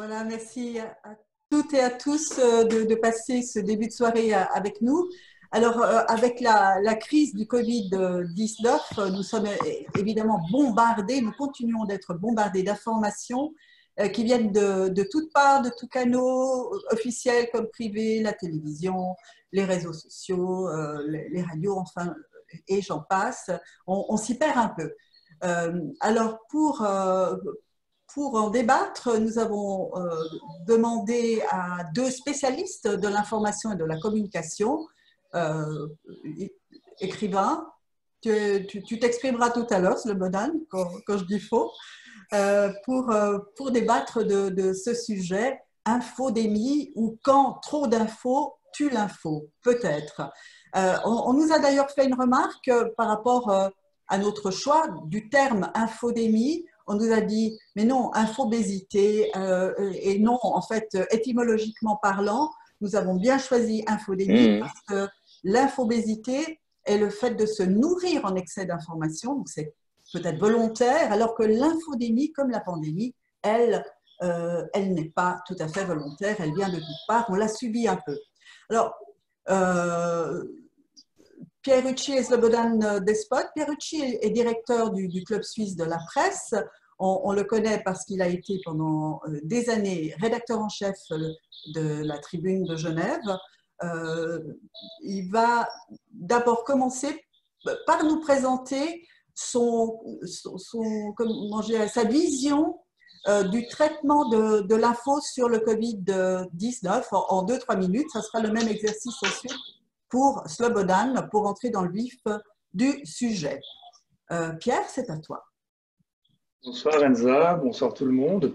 Voilà, merci à toutes et à tous de passer ce début de soirée avec nous. Alors, avec la crise du Covid-19, nous sommes évidemment bombardés, nous continuons d'être bombardés d'informations qui viennent de toutes parts, de tous canaux officiels comme privés, la télévision, les réseaux sociaux, les radios, enfin, et j'en passe. On s'y perd un peu. Alors, pour en débattre, nous avons demandé à deux spécialistes de l'information et de la communication, euh, écrivains. Tu t'exprimeras tout à l'heure, Slobodan, quand je dis faux, pour débattre de ce sujet, infodémie ou quand trop d'infos tue l'info, peut-être. On nous a d'ailleurs fait une remarque par rapport à notre choix du terme infodémie. On nous a dit, mais non, infobésité, et non, en fait, étymologiquement parlant, nous avons bien choisi infodémie parce que l'infobésité est le fait de se nourrir en excès d'informations, donc c'est peut-être volontaire, alors que l'infodémie, comme la pandémie, elle n'est pas tout à fait volontaire, elle vient de toutes parts, on l'a subie un peu. Alors, Pierucci et Slobodan Despot. Pierucci est directeur du Club suisse de la presse. On le connaît parce qu'il a été pendant des années rédacteur en chef de la Tribune de Genève. Il va d'abord commencer par nous présenter sa vision du traitement de l'info sur le Covid-19 en 2-3 minutes. Ça sera le même exercice ensuite pour Slobodan, pour entrer dans le vif du sujet. Pierre, c'est à toi. Bonsoir Enza, bonsoir tout le monde.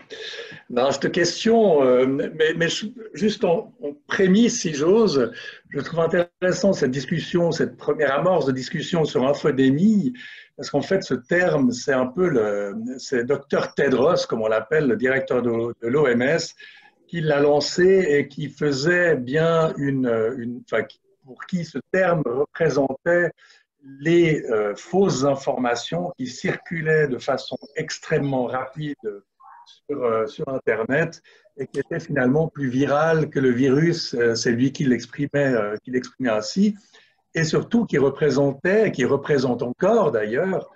Alors, cette question, mais juste en prémisse, si j'ose, je trouve intéressant cette discussion, cette première amorce de discussion sur infodémie, parce qu'en fait, ce terme, c'est un peu c'est Dr Tedros, comme on l'appelle, le directeur de l'OMS, qui l'a lancé et qui faisait bien pour qui ce terme représentait les fausses informations qui circulaient de façon extrêmement rapide sur Internet et qui étaient finalement plus virales que le virus, c'est lui qui l'exprimait ainsi, et surtout qui représentait, et qui représente encore d'ailleurs,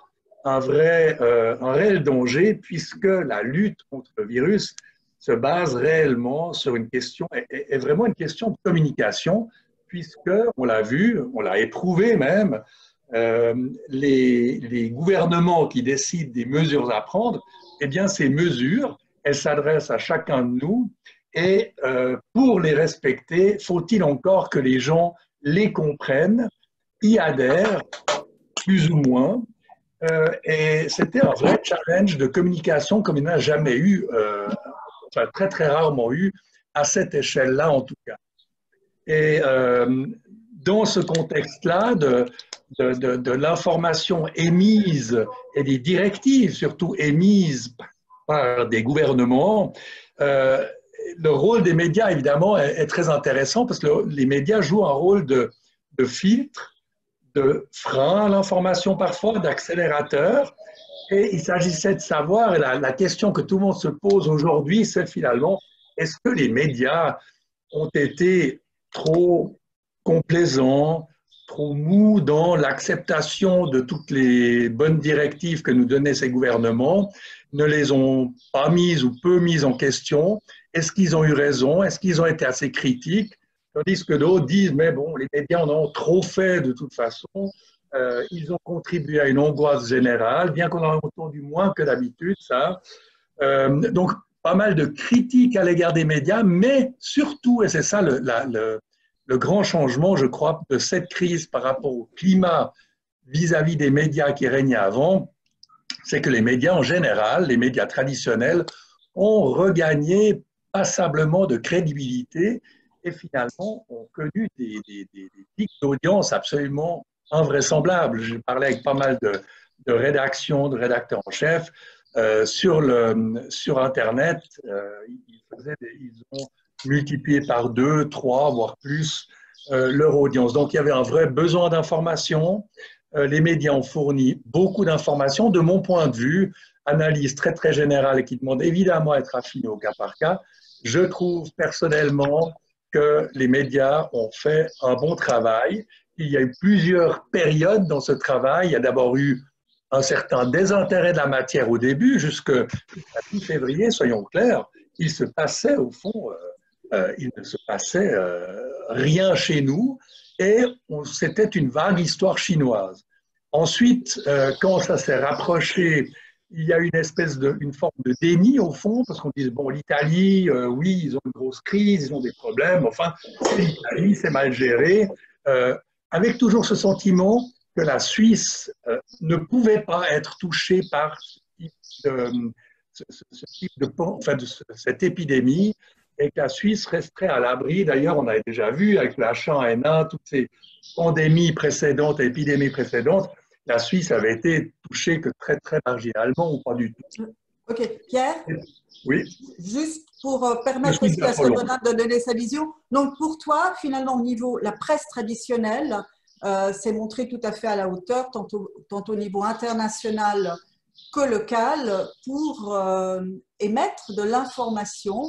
un réel danger, puisque la lutte contre le virus se base réellement sur une question, est vraiment une question de communication, puisque, on l'a vu, on l'a éprouvé même, les gouvernements qui décident des mesures à prendre, eh bien, ces mesures, elles s'adressent à chacun de nous et pour les respecter, faut-il encore que les gens les comprennent, y adhèrent, plus ou moins. Et c'était un vrai challenge de communication comme il n'a jamais eu, enfin très très rarement eu, à cette échelle-là en tout cas. Et dans ce contexte-là de l'information émise et des directives surtout émises par des gouvernements, le rôle des médias évidemment est très intéressant parce que les médias jouent un rôle de filtre, de frein à l'information parfois, d'accélérateur. Et il s'agissait de savoir, et la question que tout le monde se pose aujourd'hui, c'est finalement, est-ce que les médias ont été trop complaisants, trop mous dans l'acceptation de toutes les bonnes directives que nous donnaient ces gouvernements, ne les ont pas mises ou peu mises en question? Est-ce qu'ils ont eu raison? Est-ce qu'ils ont été assez critiques? Tandis que d'autres disent, mais bon, les médias en ont trop fait de toute façon, ils ont contribué à une angoisse générale, bien qu'on en ait entendu moins que d'habitude, ça. Donc, pas mal de critiques à l'égard des médias, mais surtout, et c'est ça le grand changement, je crois, de cette crise par rapport au climat vis-à-vis des médias qui régnaient avant, c'est que les médias en général, les médias traditionnels, ont regagné passablement de crédibilité et finalement ont connu des pics d'audience absolument invraisemblables. J'ai parlé avec pas mal de rédactions, de rédacteurs en chef sur Internet. Ils ont multiplié par 2, 3, voire plus leur audience. Donc il y avait un vrai besoin d'information. Les médias ont fourni beaucoup d'informations, de mon point de vue, analyse très très générale et qui demande évidemment à être affinée au cas par cas, je trouve personnellement que les médias ont fait un bon travail. Il y a eu plusieurs périodes dans ce travail. Il y a d'abord eu un certain désintérêt de la matière au début, jusqu'à mi-février, soyons clairs, il se passait au fond, il ne se passait rien chez nous et c'était une vague histoire chinoise. Ensuite, quand ça s'est rapproché, il y a une forme de déni au fond, parce qu'on dit, bon, l'Italie, oui, ils ont une grosse crise, ils ont des problèmes, enfin, c'est l'Italie, c'est mal géré, avec toujours ce sentiment que la Suisse ne pouvait pas être touchée par cette épidémie et que la Suisse resterait à l'abri. D'ailleurs, on avait déjà vu avec le H1N1, toutes ces pandémies précédentes, épidémies précédentes, la Suisse avait été touchée que très, très marginalement ou pas du tout. Ok, Pierre? Oui. Juste pour permettre aussi à Slobodan de donner sa vision. Donc, pour toi, finalement, au niveau, la presse traditionnelle s'est montrée tout à fait à la hauteur, tant au niveau international que local, pour émettre de l'information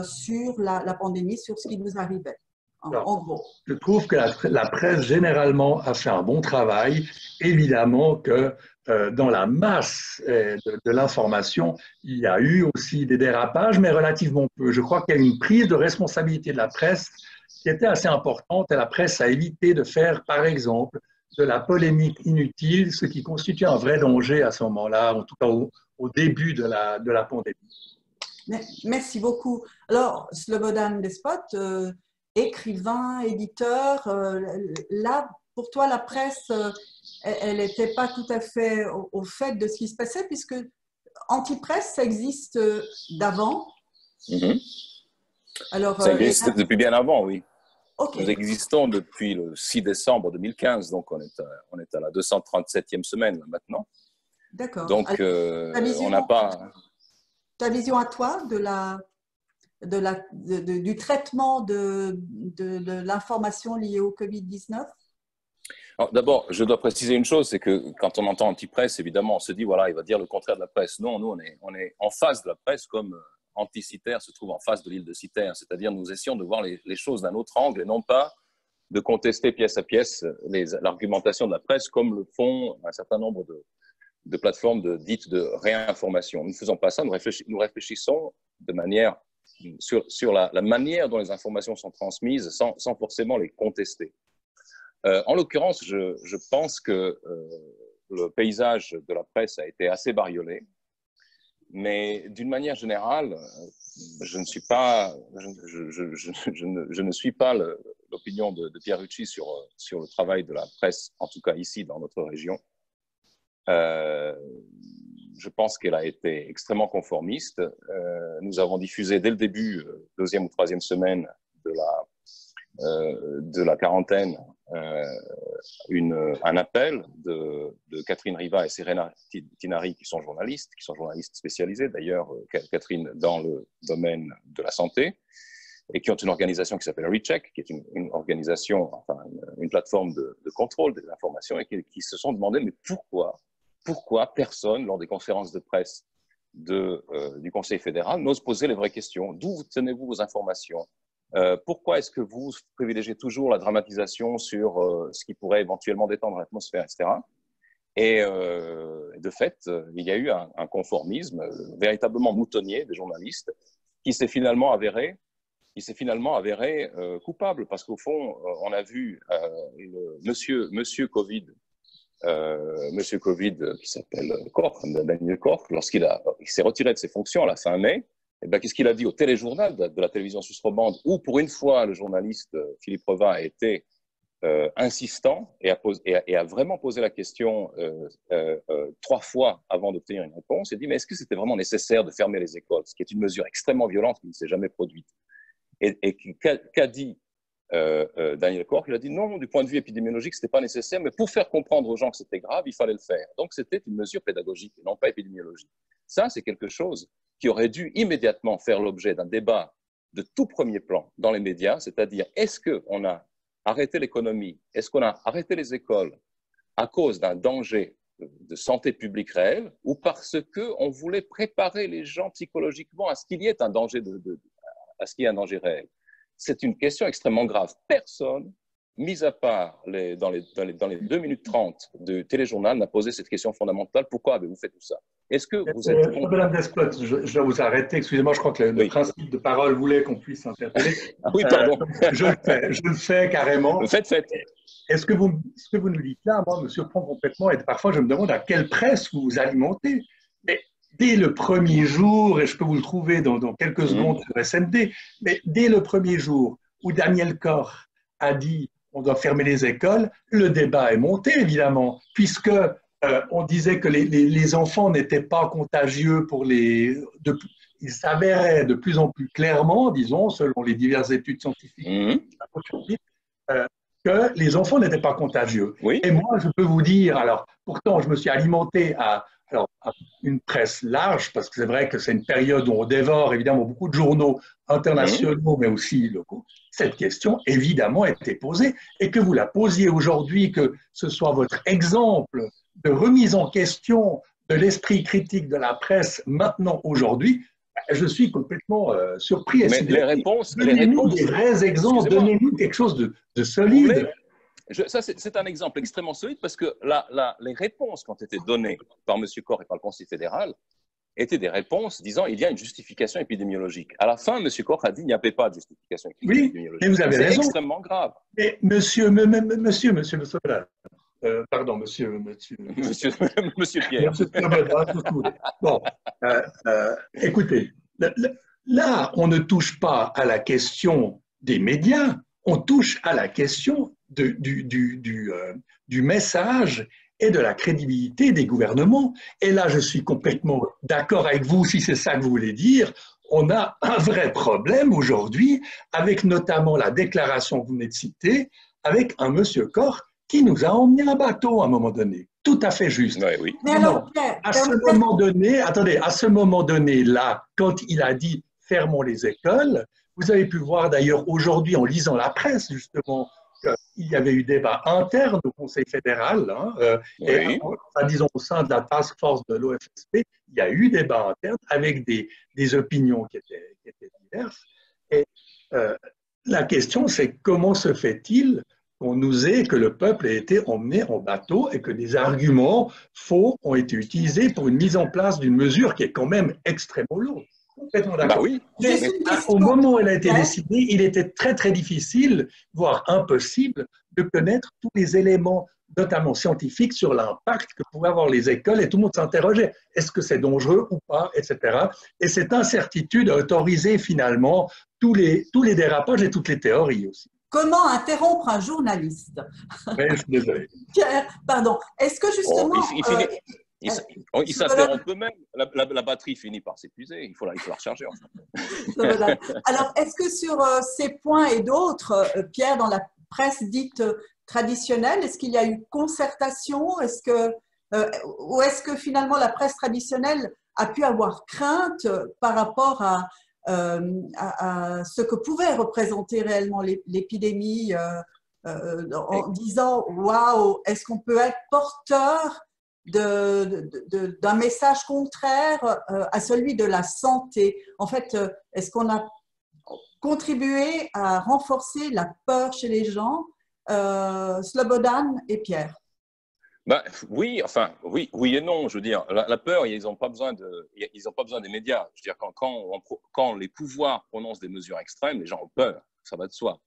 sur la pandémie, sur ce qui nous arrivait. En gros. Je trouve que la presse généralement a fait un bon travail. Évidemment que dans la masse de l'information, il y a eu aussi des dérapages, mais relativement peu. Je crois qu'il y a eu une prise de responsabilité de la presse qui était assez importante et la presse a évité de faire, par exemple, de la polémique inutile, ce qui constitue un vrai danger à ce moment-là, en tout cas au début de la pandémie. Merci beaucoup. Alors, Slobodan Despot, écrivain, éditeur, là, pour toi, la presse, elle n'était pas tout à fait au fait de ce qui se passait, puisque Antipresse, ça existe d'avant. Alors, ça existe depuis bien avant, oui. Okay. Nous existons depuis le 6 décembre 2015, donc on est à la 237e semaine maintenant. D'accord. Donc, on n'a pas... Ta vision à toi du traitement de l'information liée au Covid-19? D'abord, je dois préciser une chose, c'est que quand on entend anti-presse, évidemment, on se dit, voilà, il va dire le contraire de la presse. Non, nous, on est en face de la presse comme Anticitaire se trouve en face de l'île de Citerre. C'est-à-dire, nous essayons de voir les choses d'un autre angle et non pas de contester pièce à pièce l'argumentation de la presse comme le font un certain nombre de plateformes dites de réinformation. Nous ne faisons pas ça, nous réfléchissons de manière sur la manière dont les informations sont transmises sans forcément les contester. En l'occurrence, je pense que le paysage de la presse a été assez bariolé, mais d'une manière générale, je ne suis pas l'opinion de Pierre Rucci sur le travail de la presse, en tout cas ici dans notre région. Je pense qu'elle a été extrêmement conformiste. Nous avons diffusé dès le début, deuxième ou troisième semaine de la quarantaine, un appel de Catherine Riva et Serena Tinari, qui sont journalistes spécialisés d'ailleurs, Catherine dans le domaine de la santé, et qui ont une organisation qui s'appelle Recheck, qui est une organisation, enfin une plateforme de contrôle des informations, et qui se sont demandé, mais pourquoi personne, lors des conférences de presse du Conseil fédéral, n'ose poser les vraies questions? D'où tenez-vous vos informations? Pourquoi est-ce que vous privilégiez toujours la dramatisation sur ce qui pourrait éventuellement détendre l'atmosphère, etc. Et de fait, il y a eu un conformisme véritablement moutonnier des journalistes qui s'est finalement avéré coupable, parce qu'au fond, on a vu Monsieur Covid, qui s'appelle Koch, Daniel Koch, lorsqu'il s'est retiré de ses fonctions à la fin mai. Eh bien, qu'est-ce qu'il a dit au téléjournal de la télévision suisse romande, où pour une fois le journaliste Philippe Revin a été insistant et a vraiment posé la question 3 fois avant d'obtenir une réponse. Il a dit, mais est-ce que c'était vraiment nécessaire de fermer les écoles, ce qui est une mesure extrêmement violente qui ne s'est jamais produite? Et qu'a dit Daniel Koch? Il a dit non, du point de vue épidémiologique, ce n'était pas nécessaire, mais pour faire comprendre aux gens que c'était grave, il fallait le faire. Donc, c'était une mesure pédagogique et non pas épidémiologique. Ça, c'est quelque chose qui aurait dû immédiatement faire l'objet d'un débat de tout premier plan dans les médias, c'est-à-dire est-ce qu'on a arrêté l'économie, est-ce qu'on a arrêté les écoles à cause d'un danger de santé publique réelle ou parce qu'on voulait préparer les gens psychologiquement à ce qu'il y ait un danger, à ce qu'il y ait un danger réel? C'est une question extrêmement grave. Personne, mis à part dans les 2 minutes 30 de téléjournal, n'a posé cette question fondamentale. Pourquoi avez-vous fait tout ça? Est-ce que vous êtes… Madame Despotes, je dois vous arrêter. Excusez-moi, je crois que le principe de parole voulait qu'on puisse interpeller. Ah oui, pardon. Je le fais carrément. Faites. Ce que vous nous dites là, moi, me surprend complètement. Et parfois, je me demande à quelle presse vous vous alimentez. Mais dès le premier jour, et je peux vous le trouver dans quelques secondes sur SND, mais dès le premier jour où Daniel Koch a dit on doit fermer les écoles, le débat est monté, évidemment, puisque on disait que les enfants n'étaient pas contagieux il s'avérait de plus en plus clairement, disons, selon les diverses études scientifiques, que les enfants n'étaient pas contagieux. Oui. Et moi, je peux vous dire, alors, pourtant, je me suis alimenté à une presse large, parce que c'est vrai que c'est une période où on dévore évidemment beaucoup de journaux internationaux, mais aussi locaux. Cette question, évidemment, était posée, et que vous la posiez aujourd'hui, que ce soit votre exemple de remise en question de l'esprit critique de la presse maintenant, aujourd'hui, je suis complètement surpris. Mais les réponses… Donnez-nous des vrais exemples, donnez-nous quelque chose de solide. Ça, c'est un exemple extrêmement solide parce que les réponses qui ont été données par M. Koch et par le Conseil fédéral étaient des réponses disant il y a une justification épidémiologique. À la fin, M. Koch a dit il n'y avait pas de justification épidémiologique. Oui, mais vous avez raison. C'est extrêmement grave. Mais monsieur Le Sola, pardon, monsieur Pierre. Bon, écoutez, là, on ne touche pas à la question des médias, on touche à la question du message et de la crédibilité des gouvernements. Et là, je suis complètement d'accord avec vous, si c'est ça que vous voulez dire. On a un vrai problème aujourd'hui, avec notamment la déclaration que vous venez de citer, avec un monsieur Koch qui nous a emmené un bateau à un moment donné. Tout à fait juste. Ouais, oui. Mais alors, Pierre, à ce moment donné, là, quand il a dit fermons les écoles, vous avez pu voir d'ailleurs aujourd'hui en lisant la presse, justement, qu'il y avait eu débat interne au Conseil fédéral, et disons au sein de la task force de l'OFSP, il y a eu débat interne avec des opinions qui étaient diverses. Et la question, c'est comment se fait-il que le peuple ait été emmené en bateau et que des arguments faux ont été utilisés pour une mise en place d'une mesure qui est quand même extrêmement lourde. Complètement d'accord. Bah oui. Au moment où elle a été décidée, il était très très difficile, voire impossible, de connaître tous les éléments, notamment scientifiques, sur l'impact que pouvaient avoir les écoles, et tout le monde s'interrogeait. Est-ce que c'est dangereux ou pas, etc. Et cette incertitude a autorisé finalement tous les dérapages et toutes les théories aussi. Comment interrompre un journaliste? Oui, je suis désolé. Pierre, pardon. Est-ce que justement… il s'interrompt eux-mêmes. La batterie finit par s'épuiser. Il faut la recharger. Voilà. Alors, est-ce que sur ces points et d'autres, Pierre, dans la presse dite traditionnelle, est-ce qu'il y a eu concertation? Ou est-ce que finalement la presse traditionnelle a pu avoir crainte par rapport à ce que pouvait représenter réellement l'épidémie en disant waouh, est-ce qu'on peut être porteur d'un message contraire à celui de la santé? En fait, est-ce qu'on a contribué à renforcer la peur chez les gens? Slobodan et Pierre. Ben, oui et non. Je veux dire, la peur, ils n'ont pas besoin des médias. Je veux dire, quand les pouvoirs prononcent des mesures extrêmes, les gens ont peur. Ça va de soi.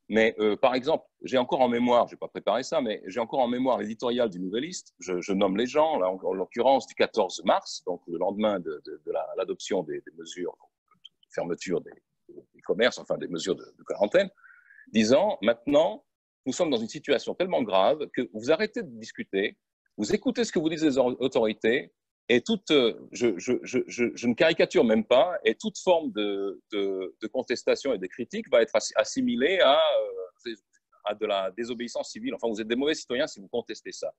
Mais par exemple, j'ai encore en mémoire, je n'ai pas préparé ça, mais j'ai encore en mémoire l'éditorial du Nouvelliste. Je nomme les gens, là, en l'occurrence du 14 mars, donc le lendemain de l'adoption des mesures de fermeture des commerces, enfin des mesures de quarantaine, disant maintenant, nous sommes dans une situation tellement grave que vous arrêtez de discuter, vous écoutez ce que vous disent les autorités, et je ne caricature même pas, et toute forme de contestation et de critique va être assimilée à de la désobéissance civile. Enfin, vous êtes des mauvais citoyens si vous contestez ça.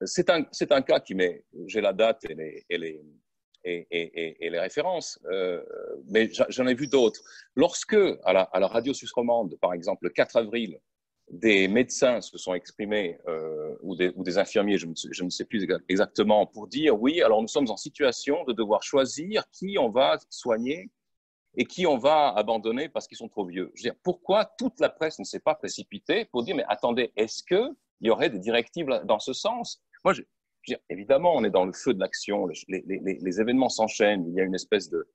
C'est un cas j'ai la date et les références, mais j'en ai vu d'autres. Lorsque, à la radio suisse romande, par exemple, le 4 avril, des médecins se sont exprimés, ou des infirmiers, je ne sais plus exactement, pour dire oui, alors nous sommes en situation de devoir choisir qui on va soigner et qui on va abandonner parce qu'ils sont trop vieux. Je veux dire, pourquoi toute la presse ne s'est pas précipitée pour dire mais attendez, est-ce qu'il y aurait des directives dans ce sens? Moi, je veux dire, évidemment, on est dans le feu de l'action, les événements s'enchaînent, il y a une espèce de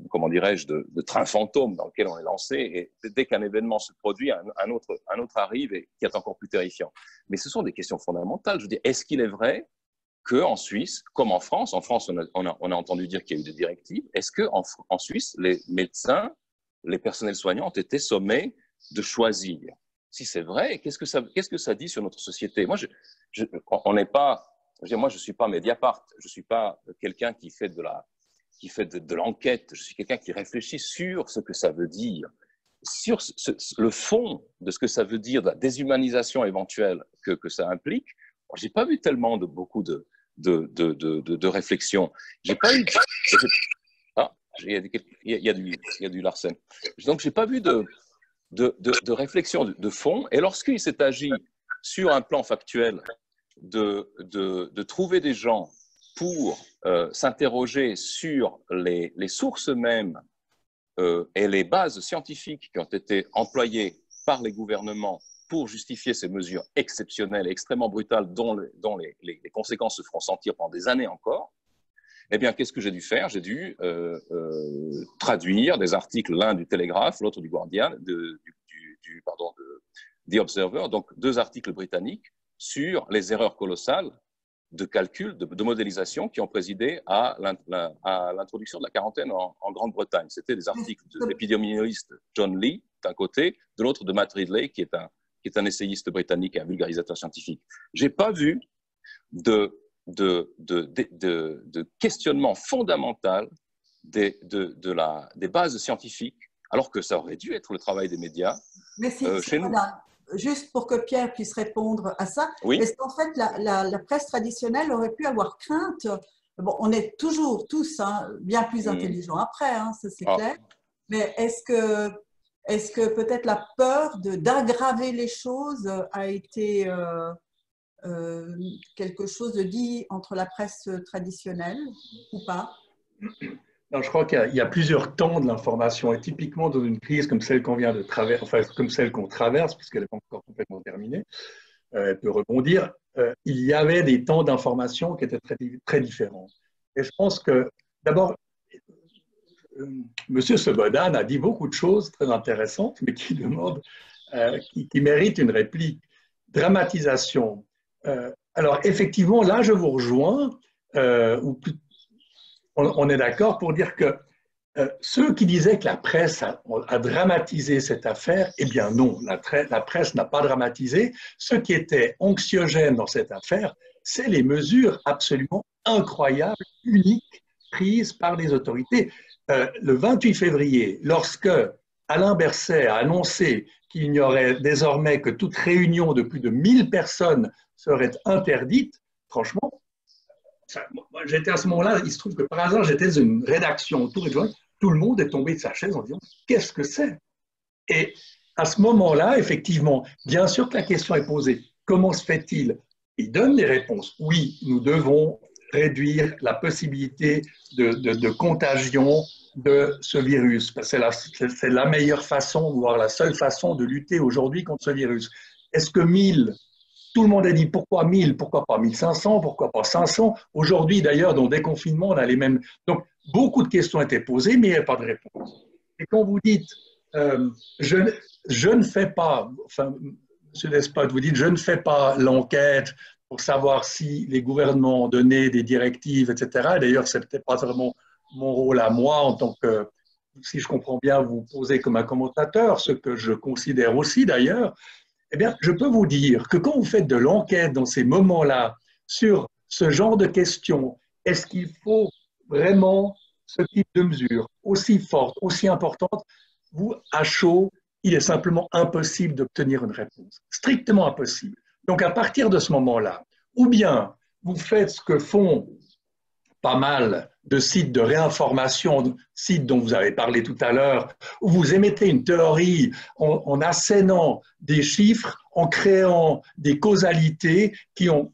comment dirais-je, de train fantôme dans lequel on est lancé, et dès qu'un événement se produit, un autre arrive et qui est encore plus terrifiant. Mais ce sont des questions fondamentales. Je veux dire, est-ce qu'il est vrai qu'en Suisse, comme en France, on a entendu dire qu'il y a eu des directives, est-ce qu'en Suisse, les médecins, les personnels soignants ont été sommés de choisir? Si c'est vrai, qu'est-ce que ça dit sur notre société? Moi, on n'est pas... Moi, je ne suis pas Mediapart, je ne suis pas quelqu'un qui fait de l'enquête, je suis quelqu'un qui réfléchit sur ce que ça veut dire, sur le fond de ce que ça veut dire, de la déshumanisation éventuelle que ça implique. Je n'ai pas vu tellement beaucoup de réflexion. J'ai pas eu... Ah, il y a du Larsen. Donc, je n'ai pas vu de réflexion de fond. Et lorsqu'il s'est agi sur un plan factuel de trouver des gens pour s'interroger sur les sources mêmes et les bases scientifiques qui ont été employées par les gouvernements pour justifier ces mesures exceptionnelles et extrêmement brutales dont les conséquences se feront sentir pendant des années encore, eh bien, qu'est-ce que j'ai dû faire? J'ai dû traduire des articles, l'un du Télégraphe, l'autre du Guardian, de The Observer, donc 2 articles britanniques sur les erreurs colossales de calcul, de modélisation qui ont présidé à l'introduction de la quarantaine en Grande-Bretagne. C'était des articles de l'épidémiologiste John Lee, d'un côté, de l'autre de Matt Ridley, qui est un essayiste britannique et un vulgarisateur scientifique. Je n'ai pas vu de questionnement fondamental des bases scientifiques, alors que ça aurait dû être le travail des médias. Merci. Chez nous. Juste pour que Pierre puisse répondre à ça, Oui. est-ce qu'en fait la presse traditionnelle aurait pu avoir crainte? Bon, on est toujours tous bien plus intelligents après, ça c'est clair, mais est-ce que peut-être la peur d'aggraver les choses a été quelque chose de dit entre la presse traditionnelle ou pas? Non, je crois qu'il y a plusieurs temps de l'information, et typiquement dans une crise comme celle qu'on vient de traverser, enfin comme celle qu'on traverse, puisqu'elle n'est pas encore complètement terminée, elle peut rebondir, il y avait des temps d'information qui étaient très, très différents. Et je pense que, d'abord, M. Slobodan a dit beaucoup de choses très intéressantes, mais qui méritent une réplique. Dramatisation. Alors, effectivement, là, je vous rejoins, on est d'accord pour dire que ceux qui disaient que la presse a dramatisé cette affaire, eh bien non, la presse n'a pas dramatisé. Ce qui était anxiogène dans cette affaire, c'est les mesures absolument incroyables, uniques, prises par les autorités. Le 28 février, lorsque Alain Berset a annoncé qu'il n'y aurait désormais que toute réunion de plus de 1000 personnes serait interdite, franchement, j'étais à ce moment-là, il se trouve que par hasard, j'étais dans une rédaction autour de tout le monde est tombé de sa chaise en disant « Qu'est-ce que c'est ?» Et à ce moment-là, effectivement, bien sûr que la question est posée. Comment se fait-il? Il donne des réponses. Oui, nous devons réduire la possibilité de contagion de ce virus. C'est la meilleure façon, voire la seule façon de lutter aujourd'hui contre ce virus. Est-ce que 1000 Tout le monde a dit pourquoi 1000, pourquoi pas 1500, pourquoi pas 500. Aujourd'hui, d'ailleurs, dans le déconfinement, on a les mêmes. Donc, beaucoup de questions étaient posées, mais il n'y avait pas de réponse. Et quand vous dites, je ne fais pas, enfin, M. Despot, vous dites, je ne fais pas l'enquête pour savoir si les gouvernements ont donné des directives, etc. D'ailleurs, ce n'est peut-être pas vraiment mon rôle à moi, en tant que, si je comprends bien, vous posez comme un commentateur, ce que je considère aussi d'ailleurs. Eh bien, je peux vous dire que quand vous faites de l'enquête dans ces moments-là sur ce genre de questions, est-ce qu'il faut vraiment ce type de mesures aussi fortes, aussi importantes? Vous, à chaud, il est simplement impossible d'obtenir une réponse. Strictement impossible. Donc, à partir de ce moment-là, ou bien vous faites ce que font pas mal de sites de réinformation, sites dont vous avez parlé tout à l'heure, où vous émettez une théorie en assénant des chiffres, en créant des causalités qui ont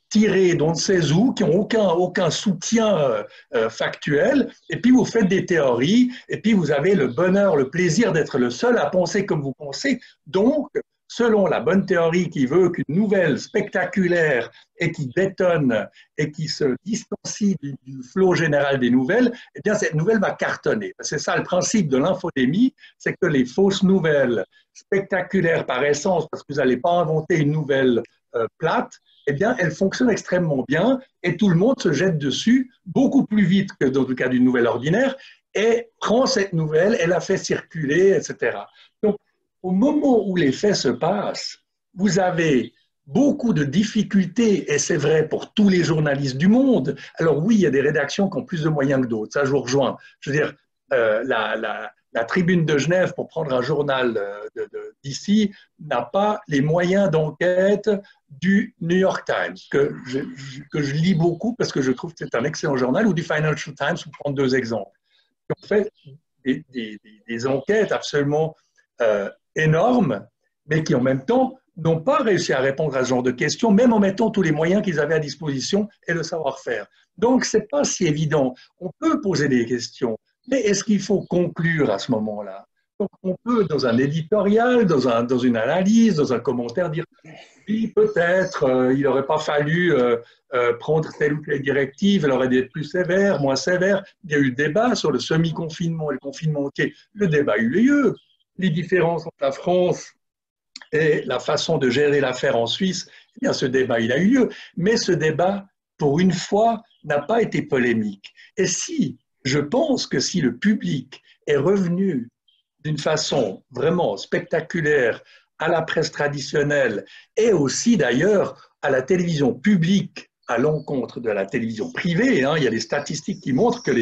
tiré d'on ne sait où, qui n'ont aucun soutien factuel, et puis vous faites des théories, et puis vous avez le bonheur, le plaisir d'être le seul à penser comme vous pensez. Donc, selon la bonne théorie qui veut qu'une nouvelle spectaculaire et qui détonne et qui se distancie du flot général des nouvelles, eh bien cette nouvelle va cartonner. C'est ça le principe de l'infodémie, c'est que les fausses nouvelles spectaculaires par essence, parce que vous n'allez pas inventer une nouvelle plate, eh bien, elle fonctionne extrêmement bien et tout le monde se jette dessus beaucoup plus vite que dans le cas d'une nouvelle ordinaire et prend cette nouvelle et la fait circuler, etc. Donc, au moment où les faits se passent, vous avez beaucoup de difficultés, et c'est vrai pour tous les journalistes du monde. Alors oui, il y a des rédactions qui ont plus de moyens que d'autres, ça je vous rejoins. Je veux dire, la Tribune de Genève, pour prendre un journal d'ici, n'a pas les moyens d'enquête du New York Times, que je lis beaucoup parce que je trouve que c'est un excellent journal, ou du Financial Times, pour prendre deux exemples. Qui ont fait des enquêtes absolument énormes, mais qui en même temps n'ont pas réussi à répondre à ce genre de questions, même en mettant tous les moyens qu'ils avaient à disposition et le savoir-faire. Donc, ce n'est pas si évident. On peut poser des questions, mais est-ce qu'il faut conclure à ce moment-là? Donc, on peut, dans un éditorial, dans une analyse, dans un commentaire, dire oui, peut-être, il n'aurait pas fallu prendre telle ou telle directive, elle aurait dû être plus sévère, moins sévère. Il y a eu débat sur le semi-confinement et le confinement entier. Le débat a eu lieu. Les différences entre la France et la façon de gérer l'affaire en Suisse, eh bien, ce débat, il a eu lieu. Mais ce débat, pour une fois, n'a pas été polémique. Et si, je pense que si le public est revenu d'une façon vraiment spectaculaire à la presse traditionnelle et aussi d'ailleurs à la télévision publique à l'encontre de la télévision privée, hein, il y a des statistiques qui montrent que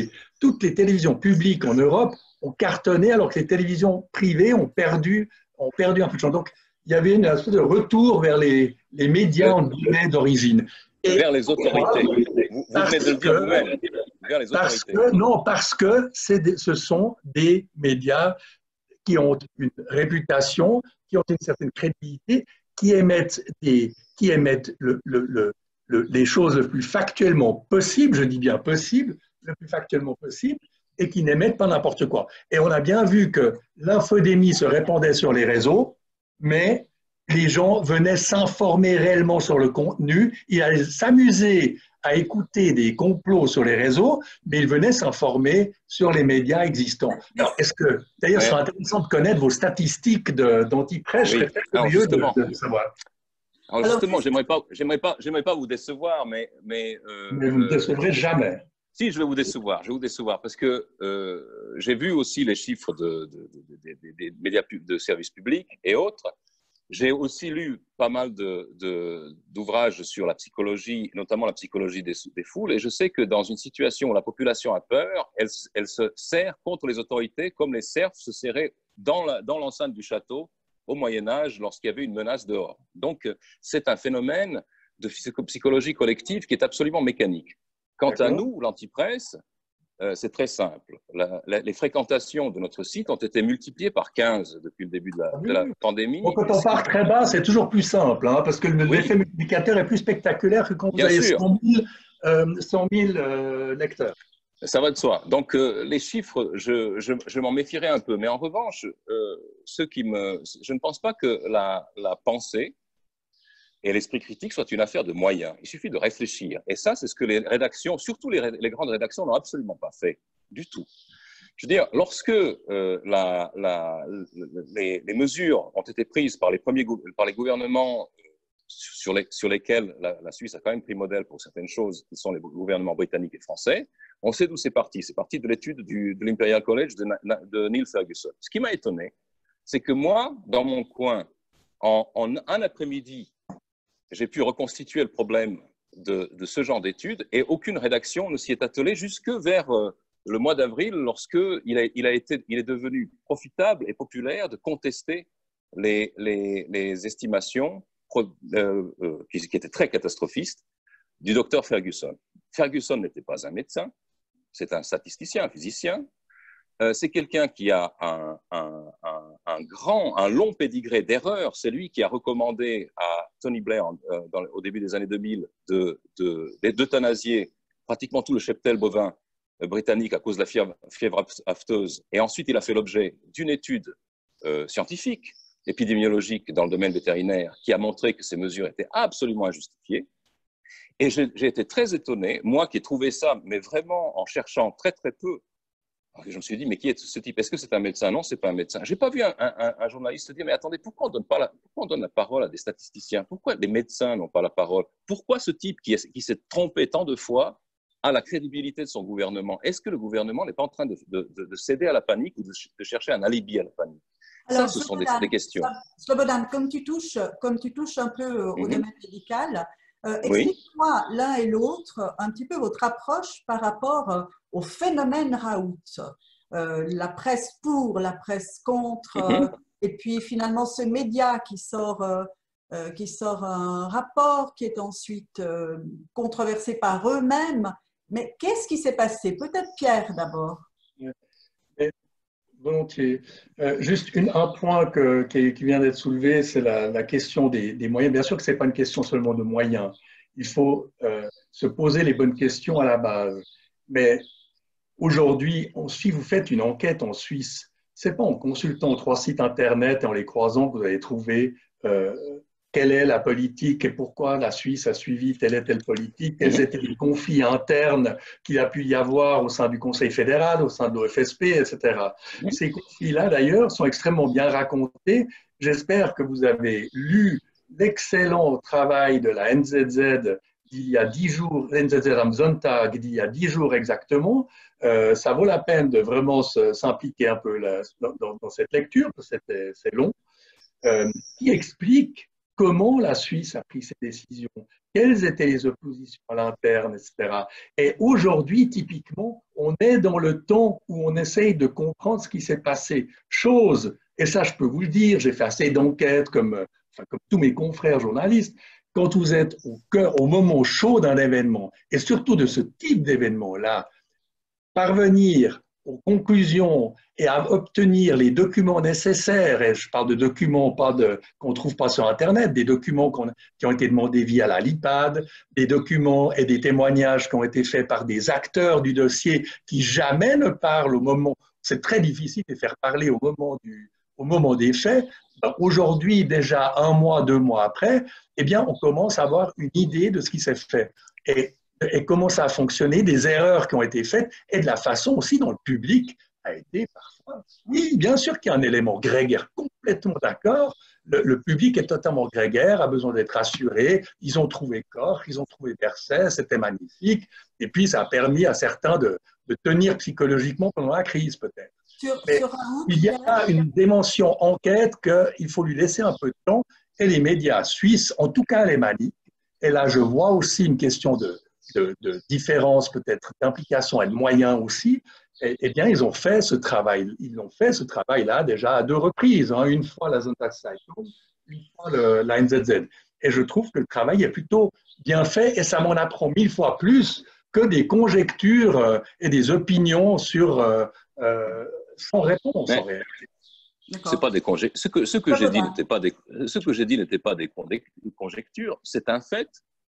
toutes les télévisions publiques en Europe ont cartonné alors que les télévisions privées ont perdu un peu de chance. Donc, il y avait une espèce de retour vers les médias en guillemets d'origine. Vers les autorités. Vous venez de le dire vous-même. Vers les autorités. Parce que ce sont des médias qui ont une réputation, qui ont une certaine crédibilité, qui émettent les choses le plus factuellement possible, je dis bien possible, le plus factuellement possible, et qui n'émettent pas n'importe quoi. Et on a bien vu que l'infodémie se répandait sur les réseaux, mais les gens venaient s'informer réellement sur le contenu, ils allaient s'amuser à écouter des complots sur les réseaux, mais ils venaient s'informer sur les médias existants. Alors, d'ailleurs, ce serait intéressant de connaître vos statistiques d'anti-presse, je serais très curieux de savoir. Alors justement, j'aimerais pas vous décevoir, mais vous ne décevrez jamais. Si, je vais vous décevoir parce que j'ai vu aussi les chiffres des médias de services publics et autres. J'ai aussi lu pas mal d'ouvrages sur la psychologie, notamment la psychologie des foules, et je sais que dans une situation où la population a peur, elle se serre contre les autorités comme les serfs se serraient dans l'enceinte du château au Moyen-Âge lorsqu'il y avait une menace dehors. Donc, c'est un phénomène de psychologie collective qui est absolument mécanique. Quant à nous, l'antipresse, c'est très simple. Les fréquentations de notre site ont été multipliées par 15 depuis le début de la pandémie. Bon, quand on part très bas, c'est toujours plus simple, hein, parce que l'effet multiplicateur est plus spectaculaire que quand vous avez 100 000 lecteurs. Ça va de soi. Donc, les chiffres, je m'en méfierais un peu. Mais en revanche, je ne pense pas que la pensée et l'esprit critique soit une affaire de moyens. Il suffit de réfléchir. Et ça, c'est ce que les rédactions, surtout les grandes rédactions, n'ont absolument pas fait du tout. Je veux dire, lorsque les mesures ont été prises par les gouvernements sur lesquels la Suisse a quand même pris modèle pour certaines choses, qui sont les gouvernements britanniques et français, on sait d'où c'est parti. C'est parti de l'étude de l'Imperial College de Neil Ferguson. Ce qui m'a étonné, c'est que moi, dans mon coin, en un après-midi, j'ai pu reconstituer le problème de ce genre d'études et aucune rédaction ne s'y est attelée jusque vers le mois d'avril, lorsqu'il est devenu profitable et populaire de contester les estimations qui étaient très catastrophistes du docteur Ferguson. Ferguson n'était pas un médecin, c'est un statisticien, un physicien. C'est quelqu'un qui a un long pédigré d'erreurs. C'est lui qui a recommandé à Tony Blair, au début des années 2000, d'euthanasier pratiquement tout le cheptel bovin britannique à cause de la fièvre aphteuse. Et ensuite, il a fait l'objet d'une étude scientifique, épidémiologique dans le domaine vétérinaire, qui a montré que ces mesures étaient absolument injustifiées. Et j'ai été très étonné, moi qui ai trouvé ça, mais vraiment en cherchant très très peu. Je me suis dit, mais qui est ce type? Est-ce que c'est un médecin? Non, ce n'est pas un médecin. Je n'ai pas vu un journaliste dire, mais attendez, pourquoi on donne la parole à des statisticiens? Pourquoi les médecins n'ont pas la parole? Pourquoi ce type qui s'est trompé tant de fois a la crédibilité de son gouvernement? Est-ce que le gouvernement n'est pas en train de céder à la panique ou de chercher un alibi à la panique? Alors, Ça, ce sont des questions. Slobodan, comme tu touches un peu au domaine médical, Oui. explique-moi l'un et l'autre un petit peu votre approche par rapport au phénomène Raoult. La presse pour, la presse contre, et puis finalement ce média qui sort un rapport qui est ensuite controversé par eux-mêmes. Mais qu'est-ce qui s'est passé? Peut-être Pierre d'abord. Volontiers. Juste un point qui vient d'être soulevé, c'est la question des moyens. Bien sûr que ce n'est pas une question seulement de moyens. Il faut se poser les bonnes questions à la base. Mais aujourd'hui, si vous faites une enquête en Suisse, ce n'est pas en consultant 3 sites Internet et en les croisant que vous allez trouver quelle est la politique et pourquoi la Suisse a suivi telle et telle politique, quels étaient les conflits internes qu'il a pu y avoir au sein du Conseil fédéral, au sein de l'OFSP, etc. Ces conflits-là, d'ailleurs, sont extrêmement bien racontés. J'espère que vous avez lu l'excellent travail de la NZZ d'il y a 10 jours, NZZ am Sonntag d'il y a 10 jours exactement. Ça vaut la peine de vraiment s'impliquer un peu dans cette lecture, parce que c'est long, qui explique comment la Suisse a pris ses décisions, quelles étaient les oppositions à l'interne, etc. Et aujourd'hui, typiquement, on est dans le temps où on essaye de comprendre ce qui s'est passé. Chose, et ça je peux vous le dire, j'ai fait assez d'enquêtes comme tous mes confrères journalistes, quand vous êtes au moment chaud d'un événement, et surtout de ce type d'événement-là, parvenir aux conclusions et à obtenir les documents nécessaires, et je parle de documents qu'on ne trouve pas sur Internet, des documents qui ont été demandés via la LIPAD, des documents et des témoignages qui ont été faits par des acteurs du dossier qui jamais ne parlent au moment, c'est très difficile de faire parler au moment des faits. Aujourd'hui, déjà 1 mois, 2 mois après, eh bien, on commence à avoir une idée de ce qui s'est fait. Et comment ça a fonctionné, des erreurs qui ont été faites et de la façon aussi dont le public a été parfois. Oui, bien sûr qu'il y a un élément grégaire, complètement d'accord. Le public est totalement grégaire, a besoin d'être rassuré. Ils ont trouvé corps, ils ont trouvé verset, c'était magnifique. Et puis, ça a permis à certains de tenir psychologiquement pendant la crise, peut-être. Mais il y a une dimension enquête qu'il faut lui laisser un peu de temps. Et les médias suisses, en tout cas les maniques, et là, je vois aussi une question de différence, peut-être d'implication et de moyens aussi, eh bien, ils ont fait ce travail. Ils l'ont fait, ce travail-là, déjà à 2 reprises. Hein, une fois la Sonntagszeitung, une fois la NZZ. Et je trouve que le travail est plutôt bien fait et ça m'en apprend 1000 fois plus que des conjectures et des opinions sans réponse, en réalité. C'est pas des ce que j'ai dit n'était pas des conjectures. C'est un fait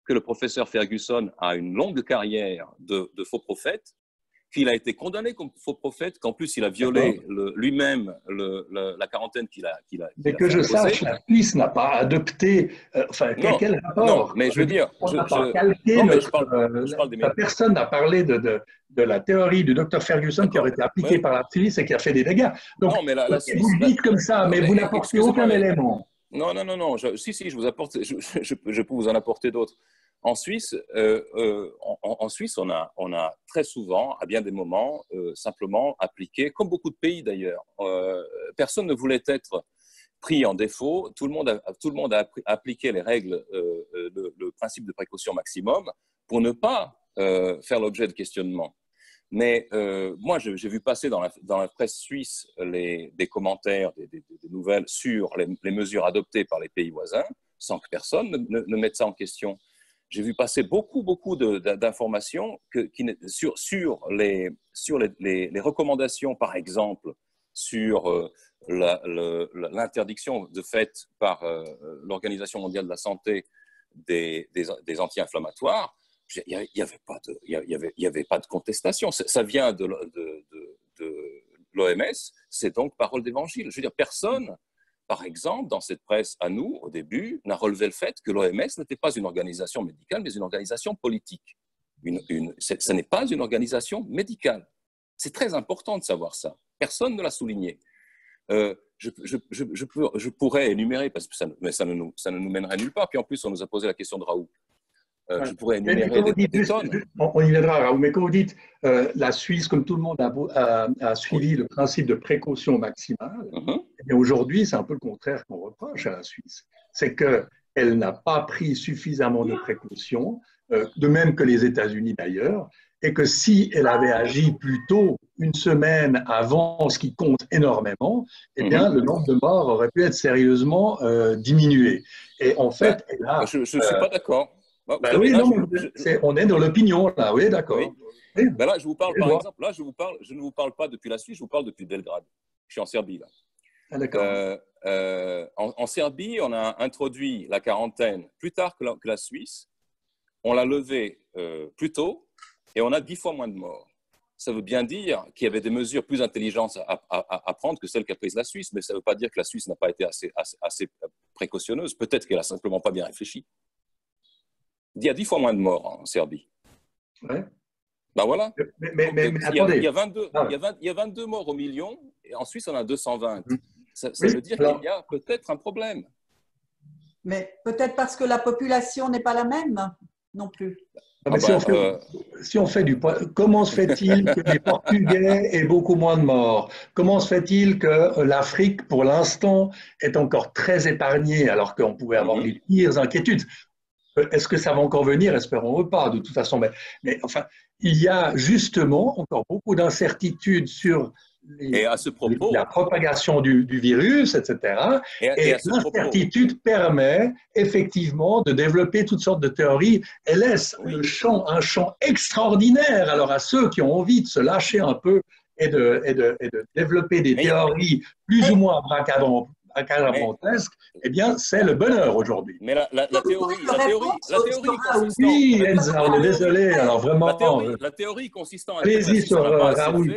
que le professeur Ferguson a une longue carrière de faux prophète, qu'il a été condamné comme faux prophète, qu'en plus il a violé lui-même la quarantaine qu'il a mais que je sache, la Suisse n'a pas adopté. Quel rapport? Non, mais je veux dire, personne n'a parlé de la théorie du docteur Ferguson qui aurait été appliquée par la Suisse et qui a fait des dégâts. Donc, non, mais la Suisse, vous le dites comme ça, mais vous n'apportez aucun élément. Non. Si, je vous apporte, je peux vous en apporter d'autres. En Suisse, on a très souvent, à bien des moments, simplement appliqué, comme beaucoup de pays d'ailleurs, personne ne voulait être pris en défaut. Tout le monde a appliqué les règles, le principe de précaution maximum pour ne pas faire l'objet de questionnements. Mais moi, j'ai vu passer dans la presse suisse des commentaires, des nouvelles sur les mesures adoptées par les pays voisins, sans que personne ne mette ça en question. j'ai vu passer beaucoup d'informations sur les recommandations, par exemple, sur l'interdiction de fait par l'Organisation mondiale de la santé des anti-inflammatoires. Il n'y avait pas de contestation. Ça vient de l'OMS, c'est donc parole d'évangile. Je veux dire, personne, par exemple, dans cette presse, à nous, au début, n'a relevé le fait que l'OMS n'était pas une organisation médicale, mais une organisation politique. Ce n'est pas une organisation médicale. C'est très important de savoir ça. Personne ne l'a souligné. Je pourrais énumérer, parce que ça ne nous mènerait nulle part. Puis en plus, on nous a posé la question de Raoult. Je pourrais énumérer des tonnes. On y viendra, Raoult, mais quand vous dites la Suisse, comme tout le monde a suivi le principe de précaution maximale, eh bien aujourd'hui, c'est un peu le contraire qu'on reproche à la Suisse. C'est qu'elle n'a pas pris suffisamment de précautions, de même que les États-Unis d'ailleurs, et que si elle avait agi plus tôt, une semaine avant, ce qui compte énormément, eh bien, le nombre de morts aurait pu être sérieusement diminué. Et en fait, je ne suis pas d'accord. Oui, non, on est dans l'opinion, là, oui, d'accord. Oui. Oui. Ben là, je vous parle, par exemple, là, je ne vous parle pas depuis la Suisse, je vous parle depuis Belgrade. Je suis en Serbie, là. Ah, d'accord. En Serbie, on a introduit la quarantaine plus tard que la Suisse. On l'a levée plus tôt et on a 10 fois moins de morts. Ça veut bien dire qu'il y avait des mesures plus intelligentes à prendre que celles qu'a prises la Suisse, mais ça ne veut pas dire que la Suisse n'a pas été assez précautionneuse. Peut-être qu'elle n'a simplement pas bien réfléchi. Il y a 10 fois moins de morts en Serbie. Ouais. Ben voilà. Mais attendez. Il y a 22 morts au million, et en Suisse, on a 220. Ça veut dire qu'il y a peut-être un problème. Mais peut-être parce que la population n'est pas la même non plus. Mais si on fait du point, comment se fait-il que les Portugais aient beaucoup moins de morts? Comment se fait-il que l'Afrique, pour l'instant, est encore très épargnée alors qu'on pouvait avoir les pires inquiétudes? Est-ce que ça va encore venir? Espérons-le pas, de toute façon. Mais enfin, il y a justement encore beaucoup d'incertitudes sur la propagation du virus, etc. Et l'incertitude permet effectivement de développer toutes sortes de théories et laisse un champ extraordinaire alors à ceux qui ont envie de se lâcher un peu et de développer des théories plus ou moins abracadabrantesques, eh bien, c'est le bonheur aujourd'hui. Mais la théorie consistant... Oui, Enza, on est désolé, alors vraiment... La théorie consistant à... Allez-y sur Raoult.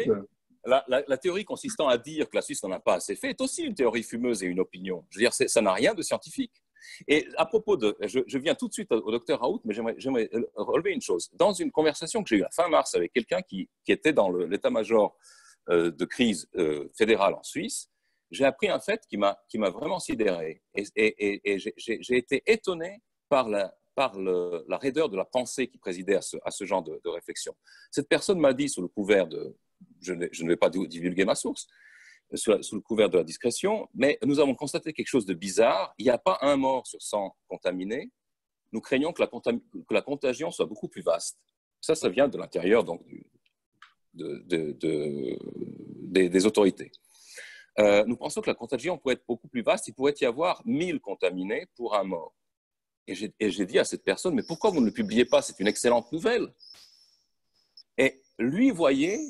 La théorie consistant à dire que la Suisse n'en a pas assez fait est aussi une théorie fumeuse et une opinion. Je veux dire, ça n'a rien de scientifique. Et à propos de... Je viens tout de suite au docteur Raoult, mais j'aimerais relever une chose. Dans une conversation que j'ai eue à fin mars avec quelqu'un qui était dans l'état-major de crise fédérale en Suisse, j'ai appris un fait qui m'a vraiment sidéré. Et j'ai été étonné par la raideur de la pensée qui présidait à ce genre de réflexion. Cette personne m'a dit, sous le couvert de... Je ne vais pas divulguer ma source, sous le couvert de la discrétion, mais nous avons constaté quelque chose de bizarre. Il n'y a pas un mort sur 100 contaminés. Nous craignons que la contagion soit beaucoup plus vaste. Ça vient de l'intérieur donc, des autorités. Nous pensons que la contagion pourrait être beaucoup plus vaste. Il pourrait y avoir 1000 contaminés pour un mort. Et j'ai dit à cette personne, mais pourquoi vous ne le publiez pas? C'est une excellente nouvelle. Et lui voyait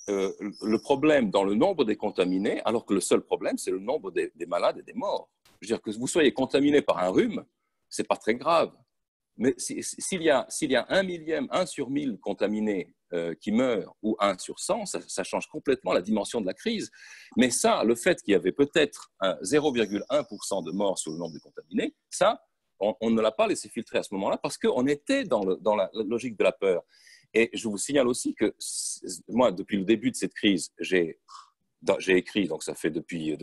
le problème dans le nombre des contaminés, alors que le seul problème, c'est le nombre des malades et des morts. Je veux dire, que vous soyez contaminé par un rhume, ce n'est pas très grave. Mais s'il y a 1 millième, 1 sur 1000 contaminés qui meurent, ou 1 sur 100, ça change complètement la dimension de la crise. Mais ça, le fait qu'il y avait peut-être 0,1% de morts sur le nombre de contaminés, ça, on ne l'a pas laissé filtrer à ce moment-là parce qu'on était dans la logique de la peur. Et je vous signale aussi que moi, depuis le début de cette crise, j'ai écrit, donc ça fait depuis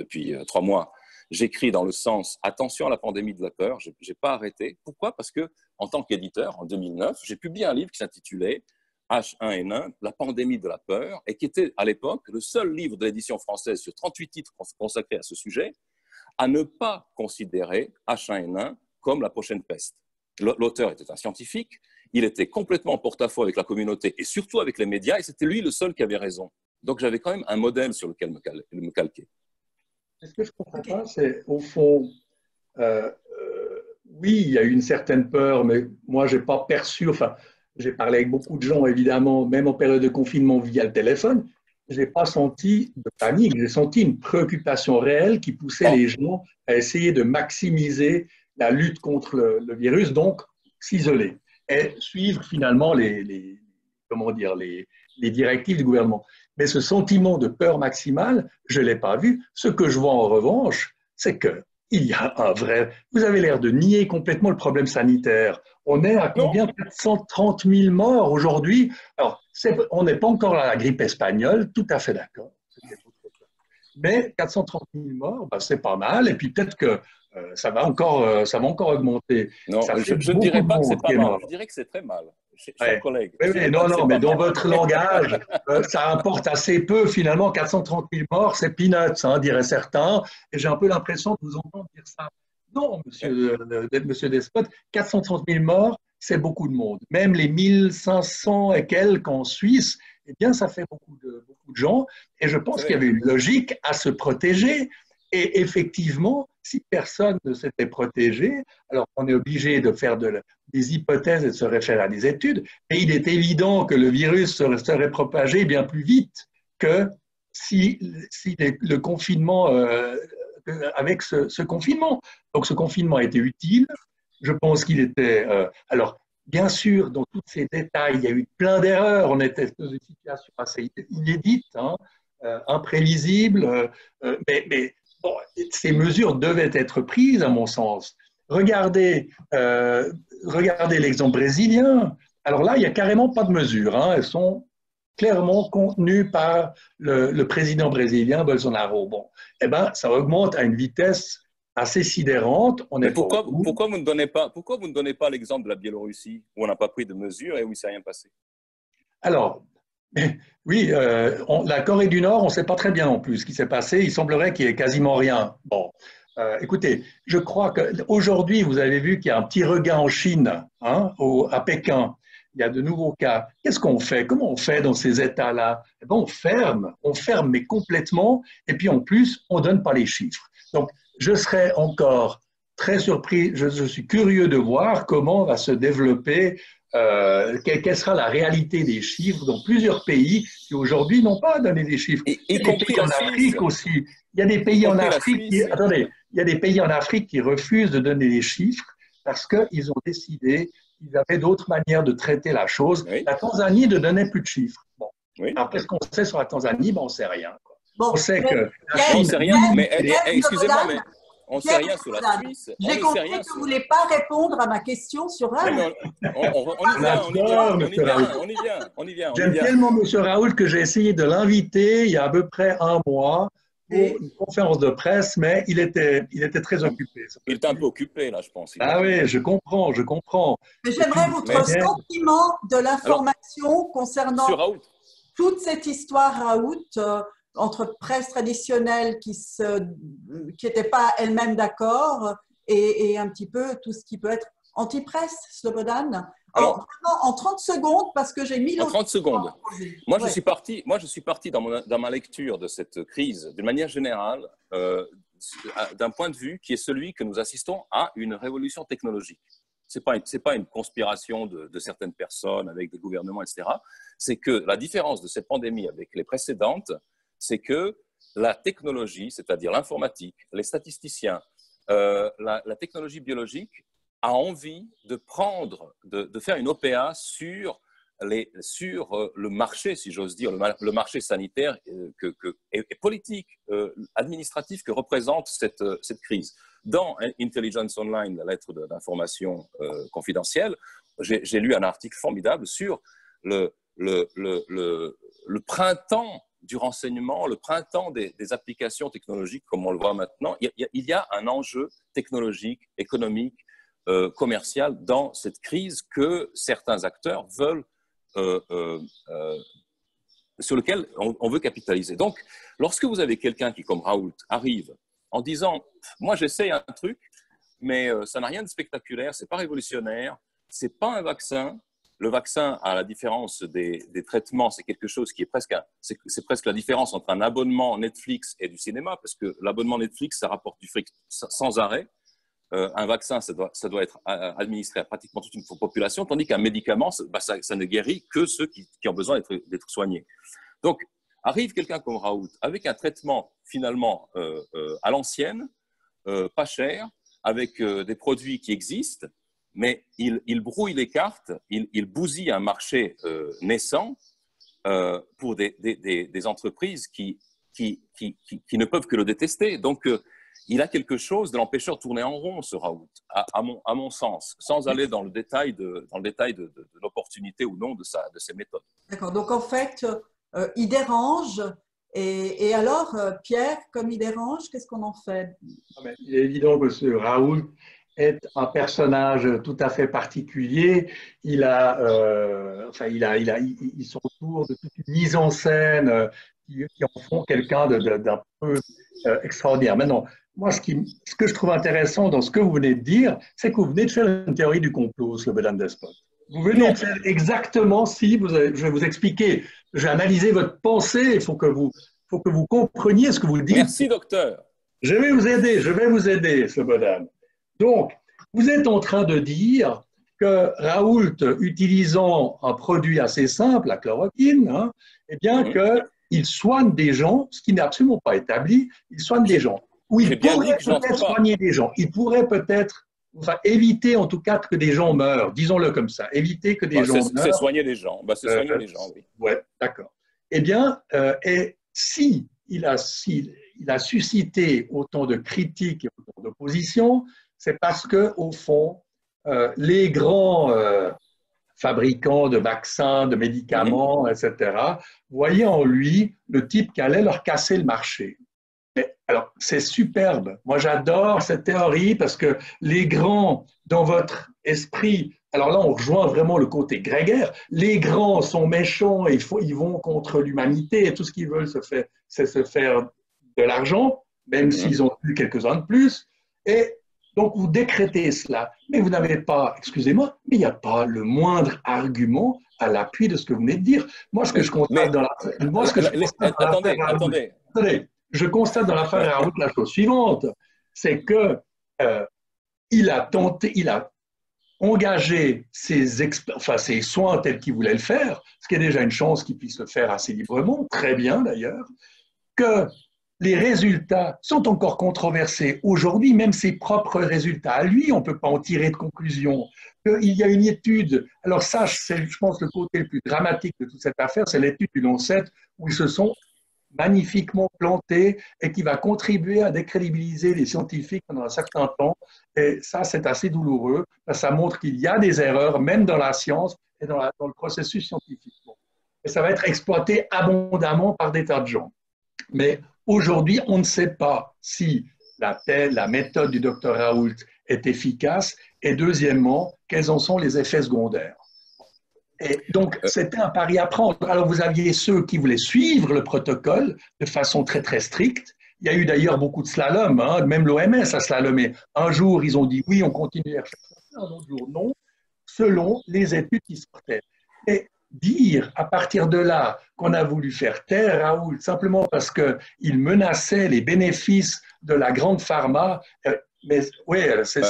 3 mois, j'écris dans le sens « Attention à la pandémie de la peur ». Je n'ai pas arrêté. Pourquoi? Parce que en tant qu'éditeur, en 2009, j'ai publié un livre qui s'intitulait H1N1, la pandémie de la peur, et qui était à l'époque le seul livre de l'édition française sur 38 titres consacrés à ce sujet, à ne pas considérer H1N1 comme la prochaine peste. L'auteur était un scientifique, il était complètement en porte-à-faux avec la communauté et surtout avec les médias, et c'était lui le seul qui avait raison. Donc j'avais quand même un modèle sur lequel me calquer. Ce que je ne comprends pas, c'est au fond, oui, il y a eu une certaine peur, mais moi, je n'ai pas perçu, enfin, j'ai parlé avec beaucoup de gens, évidemment, même en période de confinement via le téléphone, je n'ai pas senti de panique, j'ai senti une préoccupation réelle qui poussait Bon, les gens à essayer de maximiser la lutte contre le virus, donc s'isoler et suivre finalement comment dire, les directives du gouvernement. Mais ce sentiment de peur maximale, je ne l'ai pas vu. Ce que je vois en revanche, c'est que il y a un vrai. Vous avez l'air de nier complètement le problème sanitaire. On est à non, combien? 430 000 morts aujourd'hui. Alors, on n'est pas encore à la grippe espagnole, tout à fait d'accord. Mais 430 000 morts, ben, c'est pas mal. Et puis peut-être que ça va encore augmenter. non, Ça fait je ne beaucoup dirais de pas que c'est monde qui pas est mal. mort. Je dirais que c'est très mal, cher Ouais. collègue. Oui, Je oui, dirais pas non, que c'est non, mais pas dans mal. votre langage, ça importe assez peu finalement. 430 000 morts, c'est peanuts, hein, diraient certains. Et j'ai un peu l'impression de vous entendre dire ça. Non, monsieur Despote, 430 000 morts, c'est beaucoup de monde. Même les 1500 et quelques en Suisse, eh bien, ça fait beaucoup de gens. Et je Vous pense qu'il y savez, avait une logique à se protéger. Et effectivement, si personne ne s'était protégé, alors on est obligé de faire des hypothèses et de se référer à des études, mais il est évident que le virus serait propagé bien plus vite que si le confinement, avec ce confinement. Donc ce confinement a été utile. Je pense qu'il était. Alors, bien sûr, dans tous ces détails, il y a eu plein d'erreurs. On était dans une situation assez inédite, hein, imprévisible, mais bon, ces mesures devaient être prises, à mon sens. Regardez, regardez l'exemple brésilien. Alors là, il n'y a carrément pas de mesures, hein. Elles sont clairement contenues par le président brésilien Bolsonaro. Bon, eh ben, ça augmente à une vitesse assez sidérante. On mais n'est pas au bout. pourquoi vous ne donnez pas l'exemple de la Biélorussie où on n'a pas pris de mesures et où il ne s'est rien passé? Alors, oui, la Corée du Nord, on ne sait pas très bien non plus ce qui s'est passé. Il semblerait qu'il n'y ait quasiment rien. Bon, écoutez, je crois qu'aujourd'hui, vous avez vu qu'il y a un petit regain en Chine, hein, à Pékin. Il y a de nouveaux cas. Qu'est-ce qu'on fait? Comment on fait dans ces États-là? Eh ben, on ferme, mais complètement. Et puis en plus, on ne donne pas les chiffres. Donc, je serais encore très surpris. Je suis curieux de voir comment va se développer quelle sera la réalité des chiffres dans plusieurs pays qui aujourd'hui n'ont pas donné des chiffres. Y Il y a des compris pays la en Suisse. Afrique aussi. Il y a des Y pays en compris la Afrique qui, Suisse. attendez, il y a des pays en Afrique qui refusent de donner des chiffres parce qu'ils ont décidé qu'ils avaient d'autres manières de traiter la chose. Oui, La Tanzanie ne donnait plus de chiffres. Bon. oui. Alors, qu'est-ce qu'on sait sur la Tanzanie? Ben, on ne sait rien, quoi. On Bon, sait que la Non, on James, ne Chine, sait rien. oui, Mais excusez-moi, mais on ne sait James rien sur la Jordan, Suisse. On j'ai ne sait compris rien que vous sur. ne voulez pas répondre à ma question sur Oui, Raoult. mais on y on vient, on y vient, adore, on y monsieur vient, Raoult. on y vient, on y vient, on y J'aime vient. tellement M. Raoult que j'ai essayé de l'inviter il y a à peu près un mois pour une conférence de presse, mais il était très occupé. Il est un peu occupé, là, je pense. Il doit Ah être oui, occupé. je comprends, je comprends. Mais Et puis, j'aimerais de toute votre manière, sentiment de Alors, l'information sur concernant Raoult, toute cette histoire Raoult entre presse traditionnelle qui n'était pas elle-même d'accord et un petit peu tout ce qui peut être anti-presse, Slobodan. alors, Vraiment, en 30 secondes, parce que j'ai 1000 en autres 30 questions secondes, à poser. moi, Ouais. je suis parti dans ma lecture de cette crise, d'une manière générale, d'un point de vue qui est celui que nous assistons à une révolution technologique. C'est pas une conspiration de certaines personnes avec des gouvernements, etc. C'est que la différence de cette pandémie avec les précédentes, c'est que la technologie, c'est-à-dire l'informatique, les statisticiens, la technologie biologique a envie de de faire une OPA sur le marché, si j'ose dire, le marché sanitaire et politique, administratif que représente cette crise. Dans Intelligence Online, la lettre d'information confidentielle, j'ai lu un article formidable sur le printemps du renseignement, le printemps des applications technologiques, comme on le voit maintenant. Il y a un enjeu technologique, économique, commercial dans cette crise que certains acteurs veulent sur lequel on veut capitaliser. Donc, lorsque vous avez quelqu'un qui, comme Raoult, arrive en disant « Moi, j'essaie un truc, mais ça n'a rien de spectaculaire, c'est pas révolutionnaire, c'est pas un vaccin. Le vaccin, à la différence des traitements, c'est quelque chose qui est c'est presque la différence entre un abonnement Netflix et du cinéma, parce que l'abonnement Netflix, ça rapporte du fric sans arrêt. un vaccin, ça doit être administré à pratiquement toute une population, tandis qu'un médicament, ça ne guérit que ceux qui ont besoin d'être soignés. Donc, arrive quelqu'un comme Raoult, avec un traitement finalement à l'ancienne, pas cher, avec des produits qui existent, mais il brouille les cartes, il bousille un marché naissant pour des entreprises qui ne peuvent que le détester. Donc, il a quelque chose de l'empêcheur de tourner en rond, ce Raoult, à mon sens, sans aller dans le détail de l'opportunité ou non de ses méthodes. D'accord. Donc, en fait, il dérange. Et alors, Pierre, comme il dérange, qu'est-ce qu'on en fait? Il est évident que ce Raoult est un personnage tout à fait particulier. Il s'entoure de toute une mise en scène qui en font quelqu'un d'un peu extraordinaire. Maintenant, moi, ce que je trouve intéressant dans ce que vous venez de dire, c'est que vous venez de faire une théorie du complot, Slobodan Despot. Vous venez de faire exactement, je vais vous expliquer, je vais analyser votre pensée, il faut que vous compreniez ce que vous dites. Merci, docteur. Je vais vous aider, Slobodan. Donc, vous êtes en train de dire que Raoult, utilisant un produit assez simple, la chloroquine, eh bien qu'il soigne des gens, ce qui n'est absolument pas établi, il soigne des gens. Ou il pourrait peut-être soigner des gens. Il pourrait peut-être, éviter en tout cas que des gens meurent, disons-le comme ça, éviter que des gens meurent. C'est soigner les gens, c'est soigner les gens, oui. Oui, d'accord. Eh bien, si il a suscité autant de critiques et autant d'opposition, c'est parce que, au fond, les grands fabricants de vaccins, de médicaments, etc., voyaient en lui le type qui allait leur casser le marché. Alors, c'est superbe. Moi, j'adore cette théorie parce que les grands, dans votre esprit, alors là, on rejoint vraiment le côté grégaire. Les grands sont méchants et ils vont contre l'humanité et tout ce qu'ils veulent, c'est se faire de l'argent, même s'ils ont eu quelques-uns de plus. Et donc, vous décrétez cela. Mais vous n'avez pas, excusez-moi, mais il n'y a pas le moindre argument à l'appui de ce que vous venez de dire. Moi, ce que je constate dans je constate dans l'affaire Raoult la chose suivante, c'est que il a engagé ses soins tels qu'il voulait le faire, ce qui est déjà une chance qu'il puisse le faire assez librement, très bien d'ailleurs, que les résultats sont encore controversés aujourd'hui, même ses propres résultats. À lui, on ne peut pas en tirer de conclusion. Il y a une étude, alors ça, c'est, je pense, le côté le plus dramatique de toute cette affaire, c'est l'étude du Lancet, où ils se sont magnifiquement planté et qui va contribuer à décrédibiliser les scientifiques pendant un certain temps. Et ça, c'est assez douloureux, parce que ça montre qu'il y a des erreurs, même dans la science et dans le processus scientifique. Et ça va être exploité abondamment par des tas de gens. Mais aujourd'hui, on ne sait pas si la méthode du docteur Raoult est efficace et deuxièmement, quels en sont les effets secondaires. Et donc, c'était un pari à prendre. Alors, vous aviez ceux qui voulaient suivre le protocole de façon très, très stricte. Il y a eu d'ailleurs beaucoup de slalom, même l'OMS a slalomé. Un jour, ils ont dit oui, on continue à chercher, un autre jour, non, selon les études qui sortaient. Et dire à partir de là qu'on a voulu faire taire Raoult simplement parce qu'il menaçait les bénéfices de la grande pharma, mais oui, ça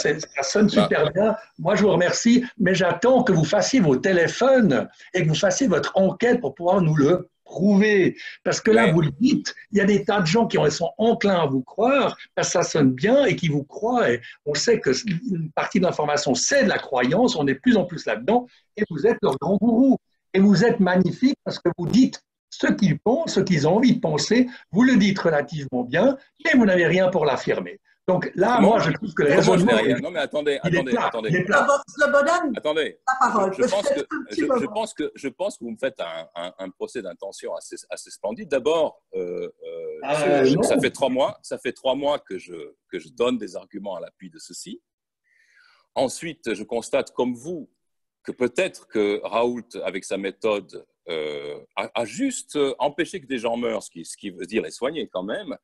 sonne super bien. Moi, je vous remercie, mais j'attends que vous fassiez vos téléphones et que vous fassiez votre enquête pour pouvoir nous le prouver. Parce que là, vous le dites, il y a des tas de gens qui sont enclins à vous croire, parce que ça sonne bien et qui vous croient. Et on sait que une partie de l'information, c'est de la croyance, on est de plus en plus là-dedans, et vous êtes leur grand gourou. Et vous êtes magnifique parce que vous dites ce qu'ils pensent, ce qu'ils ont envie de penser, vous le dites relativement bien, mais vous n'avez rien pour l'affirmer. Donc là, moi, je trouve que le raisonnement… Non, mais attendez. Slobodan, attendez. La parole. Je pense que vous me faites un procès d'intention assez splendide. D'abord, ça fait 3 mois que je donne des arguments à l'appui de ceci. Ensuite, je constate, comme vous, que peut-être que Raoult, avec sa méthode, a juste empêché que des gens meurent, ce qui veut dire les soigner quand même.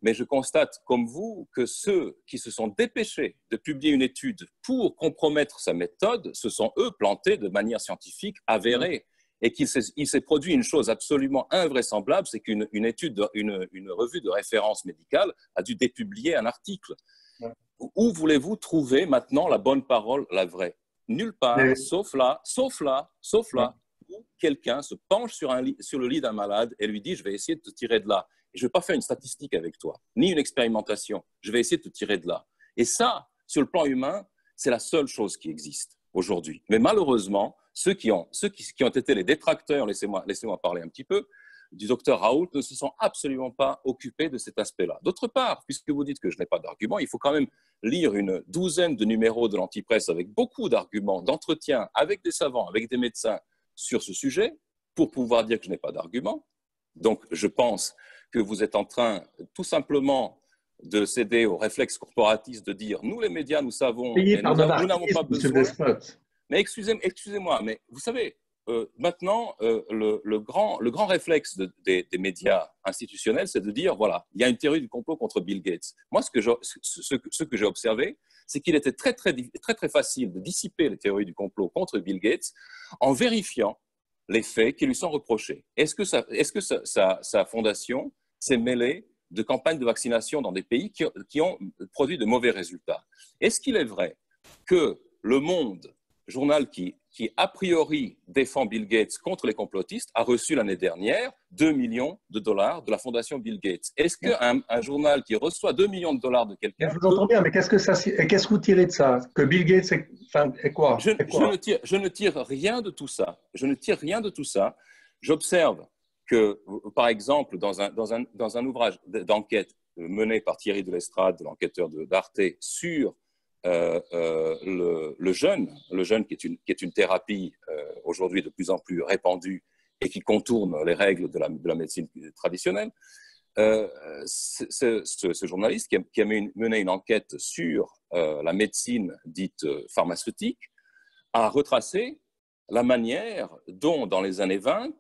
Mais je constate, comme vous, que ceux qui se sont dépêchés de publier une étude pour compromettre sa méthode, se sont, eux, plantés de manière scientifique avérée. Et qu'il s'est produit une chose absolument invraisemblable, c'est qu'une étude, une revue de référence médicale a dû dépublier un article. Où voulez-vous trouver maintenant la bonne parole, la vraie? Nulle part, sauf là, où quelqu'un se penche sur le lit d'un malade et lui dit « je vais essayer de te tirer de là ». Et je ne vais pas faire une statistique avec toi, ni une expérimentation. Je vais essayer de te tirer de là. Et ça, sur le plan humain, c'est la seule chose qui existe aujourd'hui. Mais malheureusement, ceux qui ont été les détracteurs, laissez-moi parler un petit peu, du docteur Raoult ne se sont absolument pas occupés de cet aspect-là. D'autre part, puisque vous dites que je n'ai pas d'arguments, il faut quand même lire une douzaine de numéros de l'Antipresse avec beaucoup d'arguments, d'entretiens avec des savants, avec des médecins sur ce sujet pour pouvoir dire que je n'ai pas d'arguments. Donc, je pense que vous êtes en train tout simplement de céder au réflexe corporatiste de dire « nous, les médias, nous savons, et nous n'avons pas besoin ». Mais excusez-moi, mais vous savez, maintenant, le grand réflexe des médias institutionnels, c'est de dire, voilà, il y a une théorie du complot contre Bill Gates. Moi, ce que j'ai observé, c'est qu'il était très facile de dissiper les théories du complot contre Bill Gates en vérifiant les faits qui lui sont reprochés. Est-ce que sa fondation s'est mêlée de campagnes de vaccination dans des pays qui ont produit de mauvais résultats? Est-ce qu'il est vrai que Le Monde, journal qui a priori défend Bill Gates contre les complotistes, a reçu l'année dernière 2 millions de dollars de la fondation Bill Gates? Est-ce qu'un journal qui reçoit 2 millions de dollars de quelqu'un… Je vous entends bien, mais qu'est-ce que vous tirez de ça? Que Bill Gates est quoi? Je ne tire rien de tout ça. Je ne tire rien de tout ça. J'observe que, par exemple, dans un ouvrage d'enquête mené par Thierry Delestrade, l'enquêteur d'Arte, sur le jeûne qui est une thérapie aujourd'hui de plus en plus répandue et qui contourne les règles de la médecine traditionnelle, ce journaliste qui a mené une enquête sur la médecine dite pharmaceutique a retracé la manière dont, dans les années 20,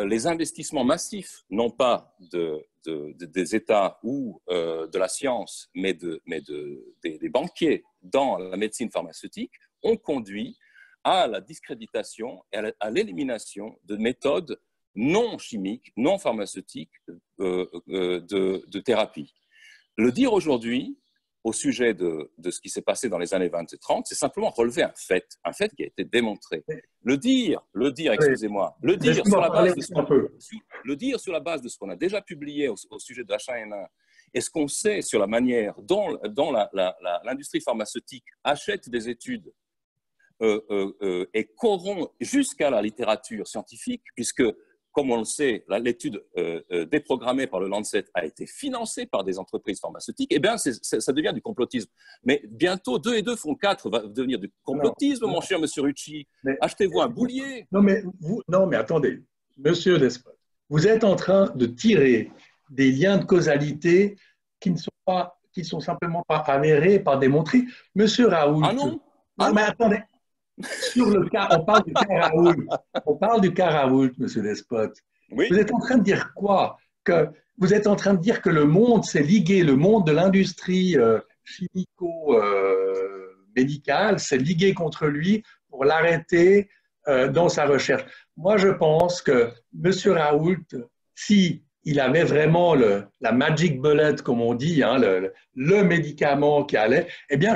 les investissements massifs, non pas des États ou de la science, mais des banquiers dans la médecine pharmaceutique, ont conduit à la discréditation et à l'élimination de méthodes non chimiques, non pharmaceutiques de thérapie. Le dire aujourd'hui, au sujet de ce qui s'est passé dans les années 20 et 30, c'est simplement relever un fait qui a été démontré. Le dire, excusez-moi, le dire sur la base de ce qu'on a déjà publié au sujet de H1N1 et ce qu'on sait sur la manière dont l'industrie pharmaceutique achète des études et corrompt jusqu'à la littérature scientifique, puisque, comme on le sait, l'étude déprogrammée par le Lancet a été financée par des entreprises pharmaceutiques, eh bien, ça devient du complotisme. Mais bientôt, 2 et 2 font 4 va devenir du complotisme, mon cher monsieur Rucci. Achetez-vous un boulier. Non, mais attendez, monsieur Despote, vous êtes en train de tirer des liens de causalité qui sont simplement pas avérés, pas démontrés. Monsieur Raoult. Ah non? Non, mais attendez. Sur le cas, on parle du cas Raoult. On parle du cas Raoult, monsieur Despote. Oui. Vous êtes en train de dire quoi? Vous êtes en train de dire que le monde s'est ligué, le monde de l'industrie chimico-médicale s'est ligué contre lui pour l'arrêter dans sa recherche. Moi, je pense que monsieur Raoult, si il avait vraiment la magic bullet, comme on dit, hein, le médicament qui allait, eh bien,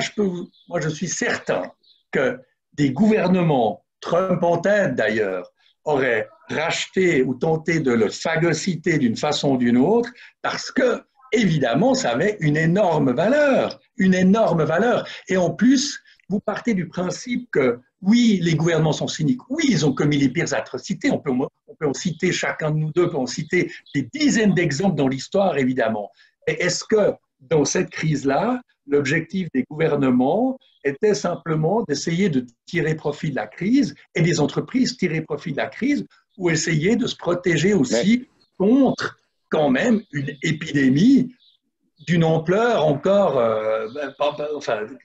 moi, je suis certain que des gouvernements, Trump en tête d'ailleurs, auraient racheté ou tenté de le phagocyter d'une façon ou d'une autre, parce que, évidemment, ça avait une énorme valeur. Et en plus, vous partez du principe que, oui, les gouvernements sont cyniques, oui, ils ont commis les pires atrocités, on peut en citer, chacun de nous deux peut en citer des dizaines d'exemples dans l'histoire, évidemment. Et est-ce que, dans cette crise-là, l'objectif des gouvernements était simplement d'essayer de tirer profit de la crise et des entreprises tirer profit de la crise ou essayer de se protéger aussi contre quand même une épidémie d'une ampleur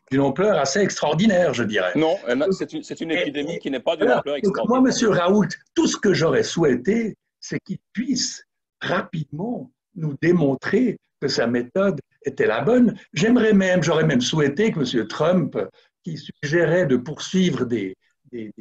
d'une ampleur assez extraordinaire, je dirais. Non, c'est une épidémie qui n'est pas d'une ampleur extraordinaire. Moi, monsieur Raoult, tout ce que j'aurais souhaité, c'est qu'il puisse rapidement nous démontrer que sa méthode était la bonne. J'aurais même souhaité que M. Trump, qui suggérait de poursuivre une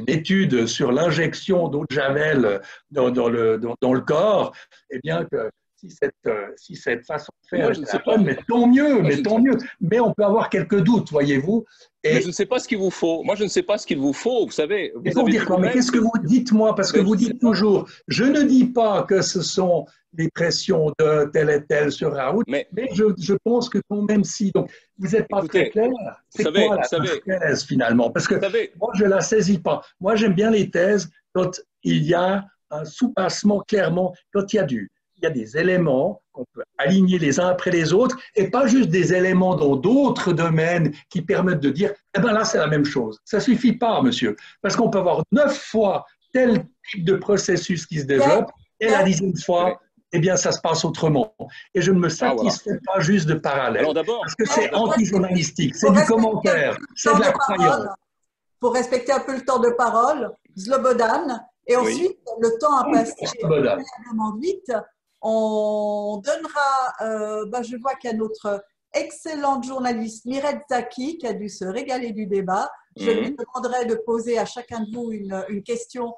étude sur l'injection d'eau de Javel dans le corps, eh bien que si cette façon de faire Moi, est je ne la sais pas. bonne, mais tant mieux, Moi, mais je ne tant sais mieux. Mais on peut avoir quelques doutes, voyez-vous. Mais Et je ne sais pas ce qu'il vous faut. Moi, je ne sais pas ce qu'il vous faut. Vous savez, il vous faut avez dit dire quoi? Mais vous-même qu'est-ce que vous dites-moi? Parce que ben, je vous ne sais dites pas. toujours, je ne dis pas que ce sont les pressions de tel et tel sur Raoult, Mais mais je pense que quand même si. Donc, vous n'êtes pas très écoutez, clair. vous C'est quoi savez, vous la savez, thèse finalement? Parce que vous savez, moi, je ne la saisis pas. Moi, j'aime bien les thèses quand il y a un soupassement clairement, quand il y a des éléments qu'on peut aligner les uns après les autres et pas juste des éléments dans d'autres domaines qui permettent de dire, eh bien là, c'est la même chose. Ça ne suffit pas, monsieur, parce qu'on peut avoir 9 fois tel type de processus qui se développe et la 10e oui. fois, eh bien, ça se passe autrement. Et je ne me Ah, voilà. satisfais pas juste de parallèles, parce que c'est Alors d'abord, anti-journalistique, c'est Pour du respecter un commentaire, peu le c'est temps de la de croyance. parole, pour respecter un peu le temps de parole, Slobodan, et oui, ensuite, le temps a passé Slobodan. incroyablement vite. On donnera, je vois qu'il y a notre excellente journaliste Mireille Zaki qui a dû se régaler du débat. Je lui demanderai de poser à chacun de vous une question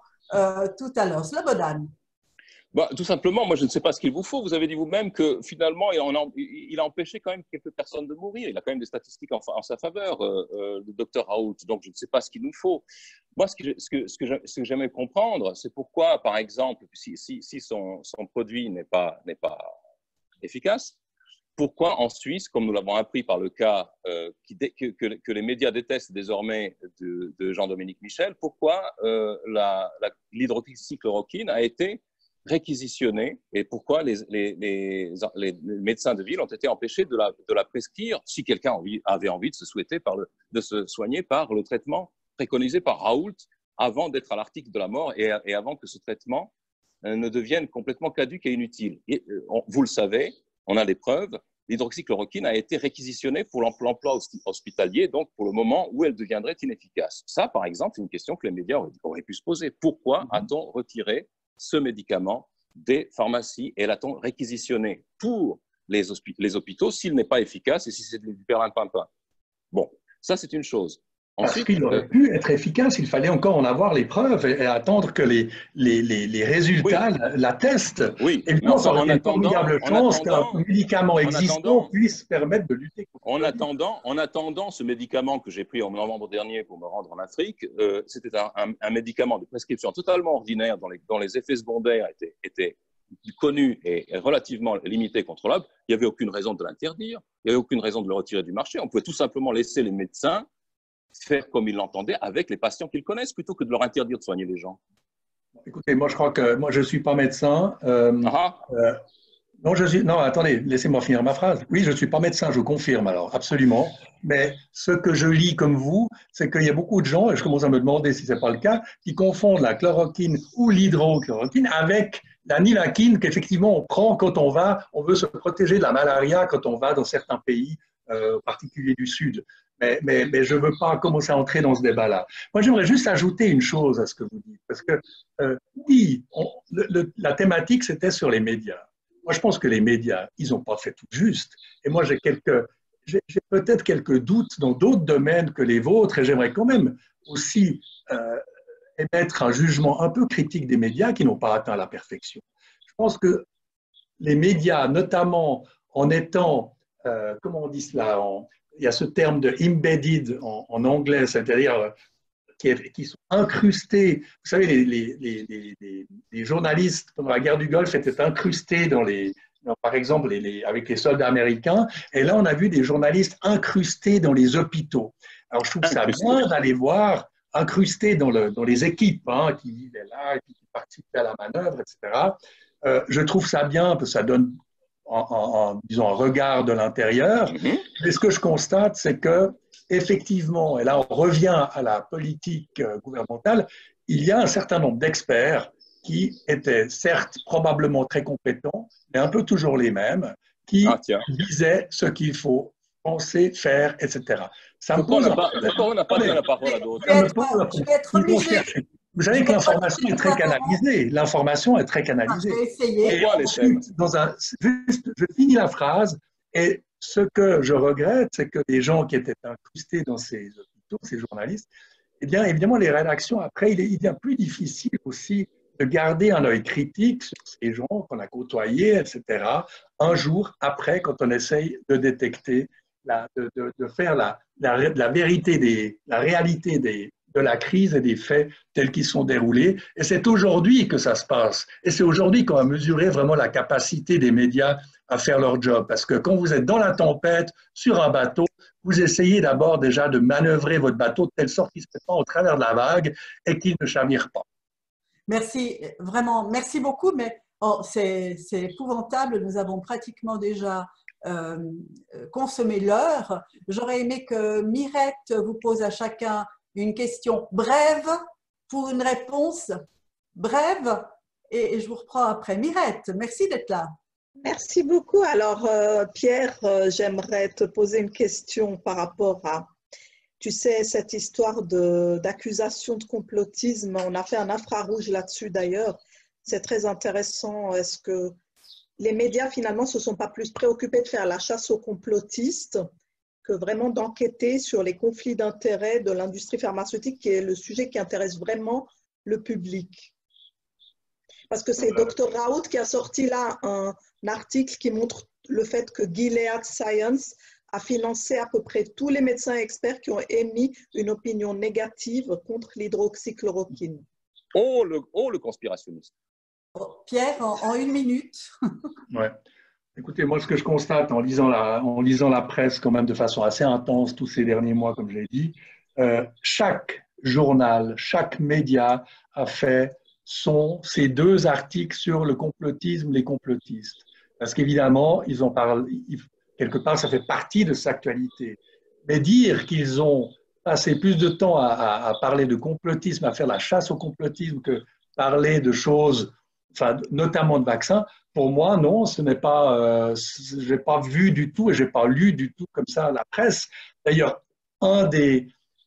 tout à l'heure. Slobodan. bah, tout simplement, moi, je ne sais pas ce qu'il vous faut. Vous avez dit vous-même que finalement, il a empêché quand même quelques personnes de mourir. Il a quand même des statistiques en sa faveur, le docteur Raoult. Donc, je ne sais pas ce qu'il nous faut. Moi, ce que j'aimerais comprendre, c'est pourquoi, par exemple, si son produit n'est pas efficace, pourquoi en Suisse, comme nous l'avons appris par le cas que les médias détestent désormais de Jean-Dominique Michel, pourquoi l'hydroxychloroquine a été réquisitionnée et pourquoi les médecins de ville ont été empêchés de la prescrire si quelqu'un avait envie de se soigner par le traitement préconisé par Raoult avant d'être à l'article de la mort et avant que ce traitement ne devienne complètement caduque et inutile. Et, vous le savez, on a des preuves, l'hydroxychloroquine a été réquisitionnée pour l'emploi hospitalier, donc pour le moment où elle deviendrait inefficace. Ça, par exemple, c'est une question que les médias auraient pu se poser. Pourquoi a-t-on retiré ce médicament des pharmacies et l'a-t-on réquisitionné pour les hôpitaux s'il n'est pas efficace et si c'est du perlimpinpin? Bon, ça c'est une chose. Parce qu'il aurait pu être efficace, il fallait encore en avoir les preuves et attendre que les résultats l'attestent. Oui, Et mais enfin, ça aurait été une formidable chance qu'un médicament existant puisse permettre de lutter contre le virus. En attendant ce médicament que j'ai pris en novembre dernier pour me rendre en Afrique, c'était un médicament de prescription totalement ordinaire dont les effets secondaires étaient connus et relativement limités, contrôlables. Il n'y avait aucune raison de l'interdire, il n'y avait aucune raison de le retirer du marché. On pouvait tout simplement laisser les médecins faire comme ils l'entendaient avec les patients qu'ils connaissent plutôt que de leur interdire de soigner les gens. Écoutez, moi je crois que je ne suis pas médecin. Non, attendez, laissez-moi finir ma phrase. Oui, je ne suis pas médecin, je confirme alors, absolument. Mais ce que je lis comme vous, c'est qu'il y a beaucoup de gens, et je commence à me demander si ce n'est pas le cas, qui confondent la chloroquine ou l'hydrochloroquine avec la nivaquine qu'effectivement on prend quand on veut se protéger de la malaria quand on va dans certains pays, en particulier du Sud. Mais je ne veux pas commencer à entrer dans ce débat-là. Moi, j'aimerais juste ajouter une chose à ce que vous dites. Parce que, oui, la thématique, c'était sur les médias. Moi, je pense que les médias, ils n'ont pas fait tout juste. Et moi, j'ai peut-être quelques doutes dans d'autres domaines que les vôtres. Et j'aimerais quand même aussi émettre un jugement un peu critique des médias qui n'ont pas atteint la perfection. Je pense que les médias, notamment en étant, comment on dit cela, il y a ce terme de embedded en anglais, c'est-à-dire qui sont incrustés. Vous savez, les journalistes pendant la guerre du Golfe étaient incrustés par exemple, avec les soldats américains. Et là, on a vu des journalistes incrustés dans les hôpitaux. Alors, je trouve ça bien d'aller voir incrustés dans les équipes qui vivaient là et qui participaient à la manœuvre, etc. Je trouve ça bien parce que ça donne disons, un regard de l'intérieur. Mais ce que je constate, c'est que effectivement, et là on revient à la politique gouvernementale, il y a un certain nombre d'experts qui étaient certes probablement très compétents, mais un peu toujours les mêmes, qui disaient ce qu'il faut penser, faire, etc. Pourquoi on n'a pas donné la parole à d'autres? Je vais être obligée. Vous savez que l'information est très canalisée. L'information est très canalisée. Je vais essayer. Et ensuite, je finis la phrase. Et ce que je regrette, c'est que les gens qui étaient incrustés dans ces hôpitaux, ces journalistes, eh bien, évidemment, les rédactions, après, il devient plus difficile aussi de garder un œil critique sur ces gens qu'on a côtoyés, etc., un jour après, quand on essaye de détecter, de faire la vérité, la réalité de la crise et des faits tels qu'ils sont déroulés. Et c'est aujourd'hui que ça se passe. Et c'est aujourd'hui qu'on va mesurer vraiment la capacité des médias à faire leur job. Parce que quand vous êtes dans la tempête, sur un bateau, vous essayez d'abord déjà de manœuvrer votre bateau de telle sorte qu'il ne se mette pas au travers de la vague et qu'il ne chavire pas. Merci, vraiment, merci beaucoup, mais oh, c'est épouvantable. Nous avons pratiquement déjà consommé l'heure. J'aurais aimé que Mirette vous pose à chacun une question brève pour une réponse brève. Et je vous reprends après. Mirette, merci d'être là. Merci beaucoup. Alors, Pierre, j'aimerais te poser une question par rapport à, tu sais, cette histoire d'accusation de complotisme. On a fait un infrarouge là-dessus d'ailleurs. C'est très intéressant. Est-ce que les médias finalement se sont pas plus préoccupés de faire la chasse aux complotistes que vraiment d'enquêter sur les conflits d'intérêts de l'industrie pharmaceutique, qui est le sujet qui intéresse vraiment le public? Parce que c'est Dr Raoult qui a sorti là un article qui montre le fait que Gilead Science a financé à peu près tous les médecins experts qui ont émis une opinion négative contre l'hydroxychloroquine. Oh, le conspirationniste. Pierre, en une minute. Ouais. Écoutez, moi, ce que je constate en lisant la presse quand même de façon assez intense tous ces derniers mois, comme je l'ai dit, chaque journal, chaque média a fait ces deux articles sur le complotisme, les complotistes. Parce qu'évidemment, ils en parlent, quelque part, ça fait partie de cette actualité. Mais dire qu'ils ont passé plus de temps à parler de complotisme, à faire la chasse au complotisme, que parler de choses, enfin, notamment de vaccins, pour moi, non, ce n'est pas, je n'ai pas vu du tout et je n'ai pas lu du tout comme ça la presse. D'ailleurs,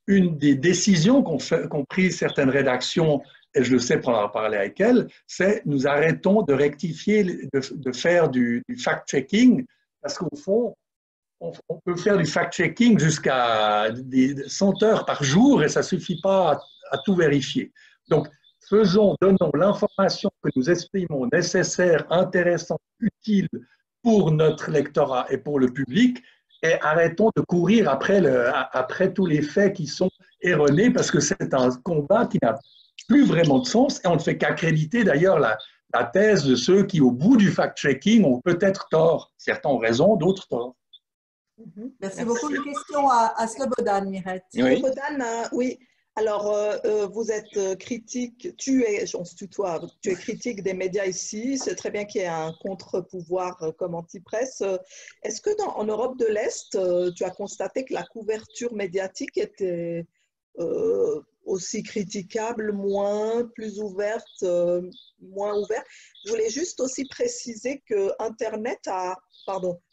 une des décisions qu'ont prises certaines rédactions, et je le sais pour en parler avec elles, c'est nous arrêtons de rectifier, de faire du fact-checking, parce qu'au fond, on peut faire du fact-checking jusqu'à 100 heures par jour et ça ne suffit pas à tout vérifier. Donc, donnons l'information que nous estimons nécessaire, intéressante, utile pour notre lectorat et pour le public, et arrêtons de courir après tous les faits qui sont erronés, parce que c'est un combat qui n'a plus vraiment de sens, et on ne fait qu'accréditer d'ailleurs la thèse de ceux qui, au bout du fact-checking, ont peut-être tort. Certains ont raison, d'autres tort. Merci beaucoup. Une question à Slobodan, Mirette. Oui. Slobodan, oui. Alors, vous êtes critique, on se tutoie, tu es critique des médias ici, c'est très bien qu'il y ait un contre-pouvoir comme Antipresse. Est-ce que en Europe de l'Est, tu as constaté que la couverture médiatique était aussi critiquable, plus ouverte, moins ouverte? Je voulais juste aussi préciser que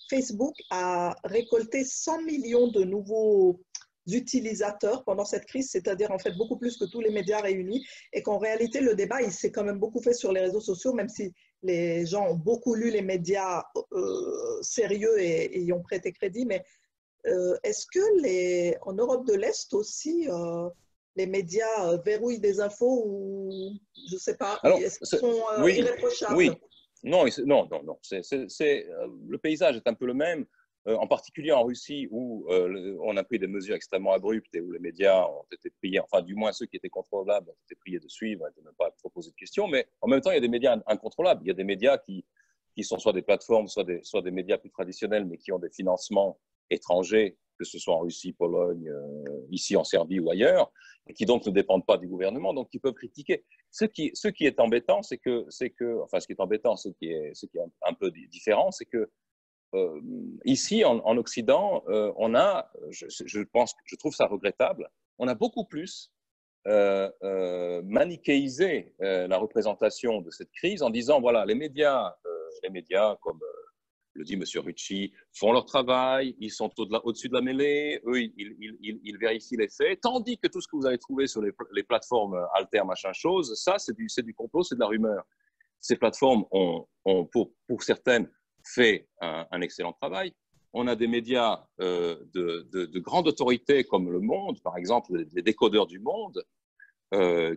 Facebook a récolté 100 millions de nouveaux utilisateurs pendant cette crise, c'est-à-dire en fait beaucoup plus que tous les médias réunis, et qu'en réalité le débat il s'est quand même beaucoup fait sur les réseaux sociaux, même si les gens ont beaucoup lu les médias sérieux et y ont prêté crédit. Mais est-ce que en Europe de l'Est aussi les médias verrouillent des infos, ou je ne sais pas, est-ce qu'ils sont irréprochables? Oui, non, le paysage est un peu le même. En particulier en Russie, où on a pris des mesures extrêmement abruptes et où les médias ont été priés, enfin du moins ceux qui étaient contrôlables ont été priés de suivre et de ne pas proposer de questions. Mais en même temps, il y a des médias incontrôlables. Il y a des médias qui sont soit des plateformes, soit des médias plus traditionnels, mais qui ont des financements étrangers, que ce soit en Russie, Pologne, ici en Serbie ou ailleurs, et qui donc ne dépendent pas du gouvernement, donc qui peuvent critiquer. Ce qui est embêtant, ce qui est un peu différent, c'est que ici, en Occident, on a, je trouve ça regrettable, on a beaucoup plus manichéisé la représentation de cette crise en disant, voilà, les médias comme le dit M. Ricci, font leur travail, ils sont au-dessus de la mêlée, eux, ils vérifient les faits, tandis que tout ce que vous allez trouver sur les plateformes alter, machin chose, ça, c'est du complot, c'est de la rumeur. Ces plateformes ont pour certaines, fait un excellent travail. On a des médias de grande autorité comme Le Monde, par exemple, les décodeurs du Monde,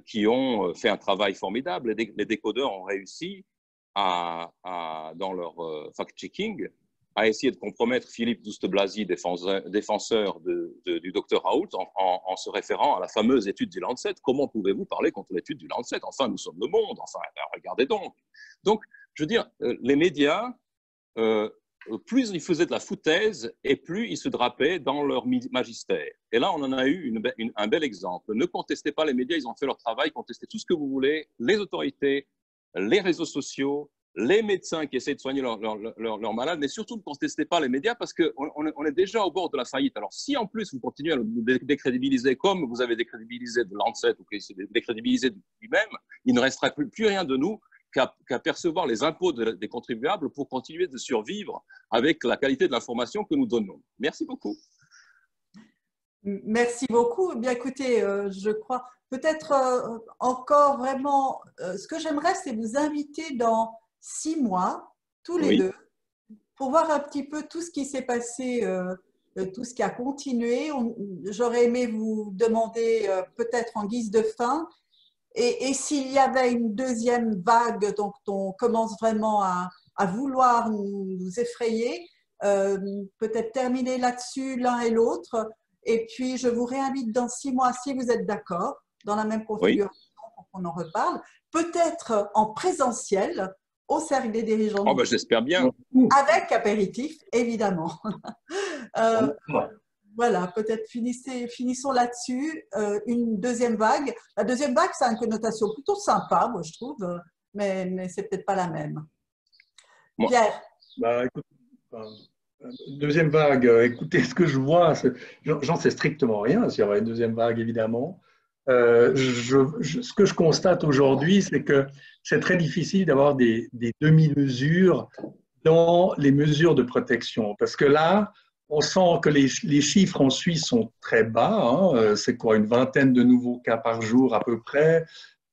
qui ont fait un travail formidable. Les décodeurs ont réussi dans leur fact-checking à essayer de compromettre Philippe Douste-Blazy, défenseur du docteur Raoult, en se référant à la fameuse étude du Lancet. Comment pouvez-vous parler contre l'étude du Lancet? Enfin, nous sommes le monde. Enfin, regardez donc. Donc, je veux dire, les médias, plus ils faisaient de la foutaise et plus ils se drapaient dans leur magistère. Et là, on en a eu un bel exemple. Ne contestez pas les médias, ils ont fait leur travail, contestez tout ce que vous voulez, les autorités, les réseaux sociaux, les médecins qui essaient de soigner leurs malades, mais surtout ne contestez pas les médias parce qu'on est déjà au bord de la faillite. Alors, si en plus vous continuez à nous décrédibiliser comme vous avez décrédibilisé de Lancet ou qu'il s'est décrédibilisé de lui-même, il ne restera plus rien de nous qu'à percevoir les impôts des contribuables pour continuer de survivre avec la qualité de l'information que nous donnons. Merci beaucoup. Merci beaucoup. Eh bien, écoutez, je crois peut-être encore vraiment, ce que j'aimerais, c'est vous inviter dans 6 mois, tous les deux, pour voir un petit peu tout ce qui s'est passé, tout ce qui a continué. J'aurais aimé vous demander peut-être en guise de fin, et s'il y avait une deuxième vague dont on commence vraiment à vouloir nous effrayer, peut-être terminer là-dessus l'un et l'autre. Et puis, je vous réinvite dans 6 mois, si vous êtes d'accord, dans la même configuration pour qu'on en reparle, peut-être en présentiel, au cercle des dirigeants. Oh, ben, j'espère bien. Avec apéritif, évidemment. Voilà, peut-être finissons là-dessus. Une deuxième vague. La deuxième vague, ça a une connotation plutôt sympa, moi, je trouve, mais c'est peut-être pas la même. Pierre? Écoute, deuxième vague, écoutez, ce que je vois, j'en sais strictement rien s'il y aura une deuxième vague, évidemment. Ce que je constate aujourd'hui, c'est que c'est très difficile d'avoir des demi-mesures dans les mesures de protection. Parce que là, on sent que les chiffres en Suisse sont très bas. Hein. C'est quoi, une vingtaine de nouveaux cas par jour à peu près,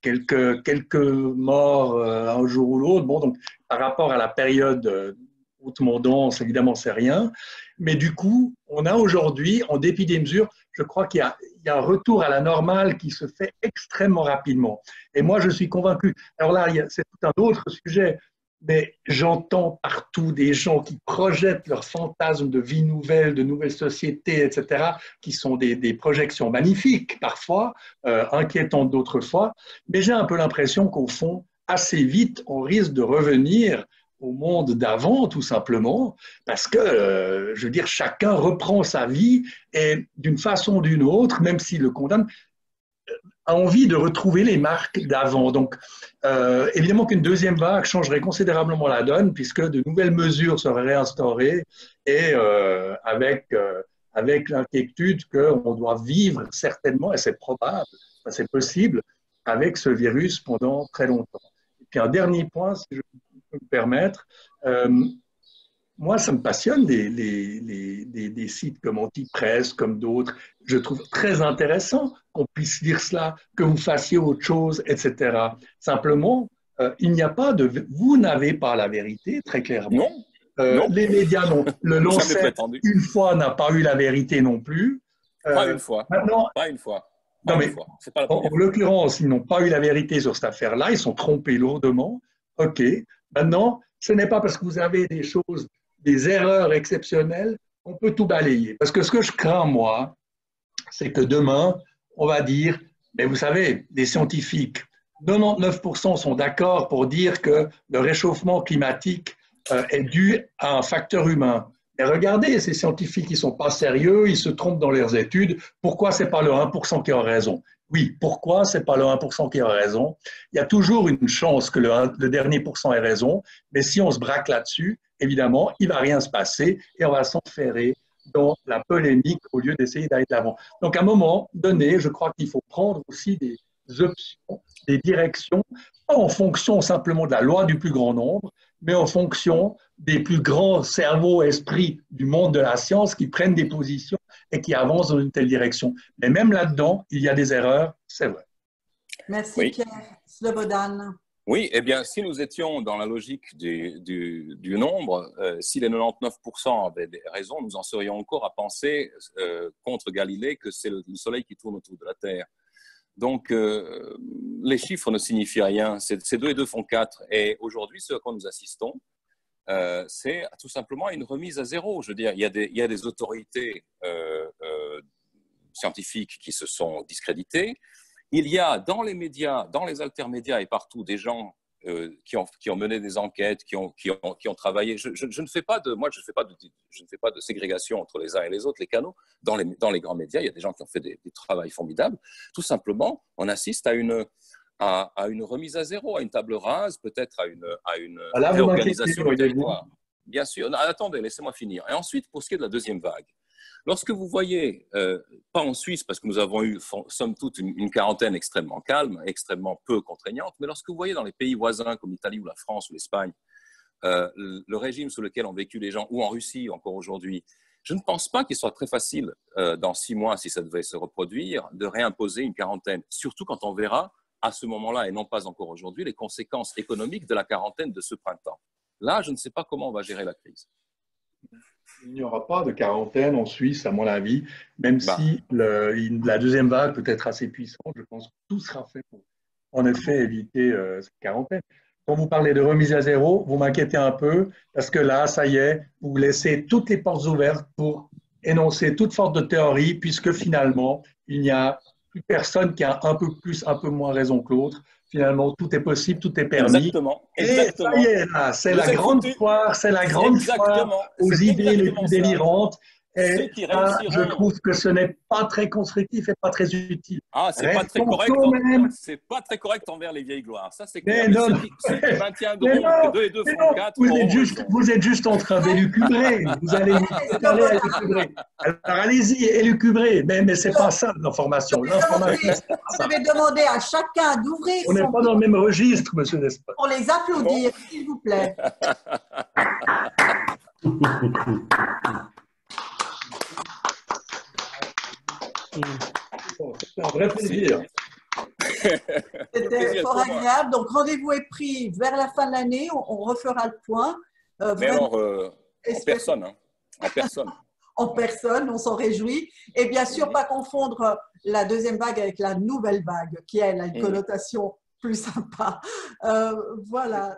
quelques morts un jour ou l'autre. Bon, donc par rapport à la période hautement dense, évidemment, c'est rien. Mais du coup, on a aujourd'hui, en dépit des mesures, je crois qu'il y a un retour à la normale qui se fait extrêmement rapidement. Et moi, je suis convaincu. Alors là, c'est tout un autre sujet, mais j'entends partout des gens qui projettent leurs fantasmes de vie nouvelle, de nouvelles sociétés, etc., qui sont des projections magnifiques parfois, inquiétantes d'autres fois. Mais j'ai un peu l'impression qu'au fond, assez vite, on risque de revenir au monde d'avant, tout simplement, parce que, je veux dire, chacun reprend sa vie et d'une façon ou d'une autre, même s'il le condamne, a envie de retrouver les marques d'avant. Donc, évidemment qu'une deuxième vague changerait considérablement la donne, puisque de nouvelles mesures seraient réinstaurées et avec l'inquiétude qu'on doit vivre certainement, et c'est probable, c'est possible, avec ce virus pendant très longtemps. Et puis un dernier point, si je peux me permettre, moi, ça me passionne des sites comme Antipresse, comme d'autres. Je trouve très intéressant qu'on puisse dire cela, que vous fassiez autre chose, etc. Simplement, il n'y a pas de... Vous n'avez pas la vérité, très clairement. Non. Les médias non. Le Lancet, une fois, n'a pas eu la vérité non plus. Pas une fois. Maintenant, pas une fois. Non, mais c'est pas la en l'occurrence, ils n'ont pas eu la vérité sur cette affaire-là. Ils sont trompés lourdement. OK. Maintenant, ce n'est pas parce que vous avez des choses, des erreurs exceptionnelles, on peut tout balayer. Parce que ce que je crains, moi, c'est que demain, on va dire, mais vous savez, les scientifiques, 99% sont d'accord pour dire que le réchauffement climatique est dû à un facteur humain. Mais regardez, ces scientifiques, ils ne sont pas sérieux, ils se trompent dans leurs études. Pourquoi ce n'est pas le 1% qui a raison? Oui, pourquoi ce n'est pas le 1% qui a raison? Il y a toujours une chance que le dernier pourcent ait raison, mais si on se braque là-dessus, évidemment, il ne va rien se passer et on va s'enferrer dans la polémique au lieu d'essayer d'aller de l'avant. Donc, à un moment donné, je crois qu'il faut prendre aussi des options, des directions, pas en fonction simplement de la loi du plus grand nombre, mais en fonction des plus grands cerveaux, esprits du monde de la science qui prennent des positions et qui avancent dans une telle direction. Mais même là-dedans, il y a des erreurs, c'est vrai. Merci Pierre. Slobodan. Oui, eh bien, si nous étions dans la logique du nombre, si les 99% avaient raison, nous en serions encore à penser contre Galilée que c'est le Soleil qui tourne autour de la Terre. Donc, les chiffres ne signifient rien. C'est 2 et 2 font 4. Et aujourd'hui, ce à quoi nous assistons, c'est tout simplement une remise à zéro. Je veux dire, il y a des autorités scientifiques qui se sont discréditées. Il y a dans les médias, dans les altermédias et partout des gens qui ont mené des enquêtes, qui ont travaillé. Je ne fais pas de ségrégation entre les uns et les autres, les canaux. Dans les grands médias, il y a des gens qui ont fait des travaux formidables. Tout simplement, on assiste à une remise à zéro, à une table rase, peut-être à une réorganisation du territoire. Bien sûr. Non, attendez, laissez-moi finir. Et ensuite, pour ce qui est de la deuxième vague, lorsque vous voyez, pas en Suisse, parce que nous avons eu, somme toute, une quarantaine extrêmement calme, extrêmement peu contraignante, mais lorsque vous voyez dans les pays voisins comme l'Italie ou la France ou l'Espagne, le régime sous lequel ont vécu les gens, ou en Russie encore aujourd'hui, je ne pense pas qu'il soit très facile, dans 6 mois, si ça devait se reproduire, de réimposer une quarantaine, surtout quand on verra à ce moment-là, et non pas encore aujourd'hui, les conséquences économiques de la quarantaine de ce printemps. Là, je ne sais pas comment on va gérer la crise. Il n'y aura pas de quarantaine en Suisse, à mon avis, même si la deuxième vague peut être assez puissante. Je pense que tout sera fait pour, en effet, éviter cette quarantaine. Quand vous parlez de remise à zéro, vous m'inquiétez un peu, parce que là, ça y est, vous laissez toutes les portes ouvertes pour énoncer toute sorte de théorie, puisque finalement, il n'y a plus personne qui a un peu plus, un peu moins raison que l'autre. Finalement, tout est possible, tout est permis. Exactement. Et ça y est, là, c'est la grande foire, c'est la grande foire aux idées les plus délirantes. Et ça, je trouve que ce n'est pas très constructif et pas très utile. Ah, c'est pas très correct. C'est pas très correct envers les vieilles gloires. Ça, c'est clair. Ceux qui maintiendront que 2 et 2 font 4. Vous êtes juste en train d'élucubrer. Vous allez vous parler à élucubrer. Alors, allez-y, élucubrer. Mais c'est pas ça, l'information. L'information, c'est pas ça. Je vais demander à chacun d'ouvrir On n'est pas dans le même registre, monsieur Despot. pour les applaudir, s'il vous plaît. C'était un vrai plaisir. C'était fort agréable. Donc, rendez-vous est pris vers la fin de l'année. On refera le point. Mais alors, en personne. Hein. En personne. En personne, on s'en réjouit. Et bien sûr, pas confondre la deuxième vague avec la nouvelle vague, qui elle a une connotation plus sympa. Voilà.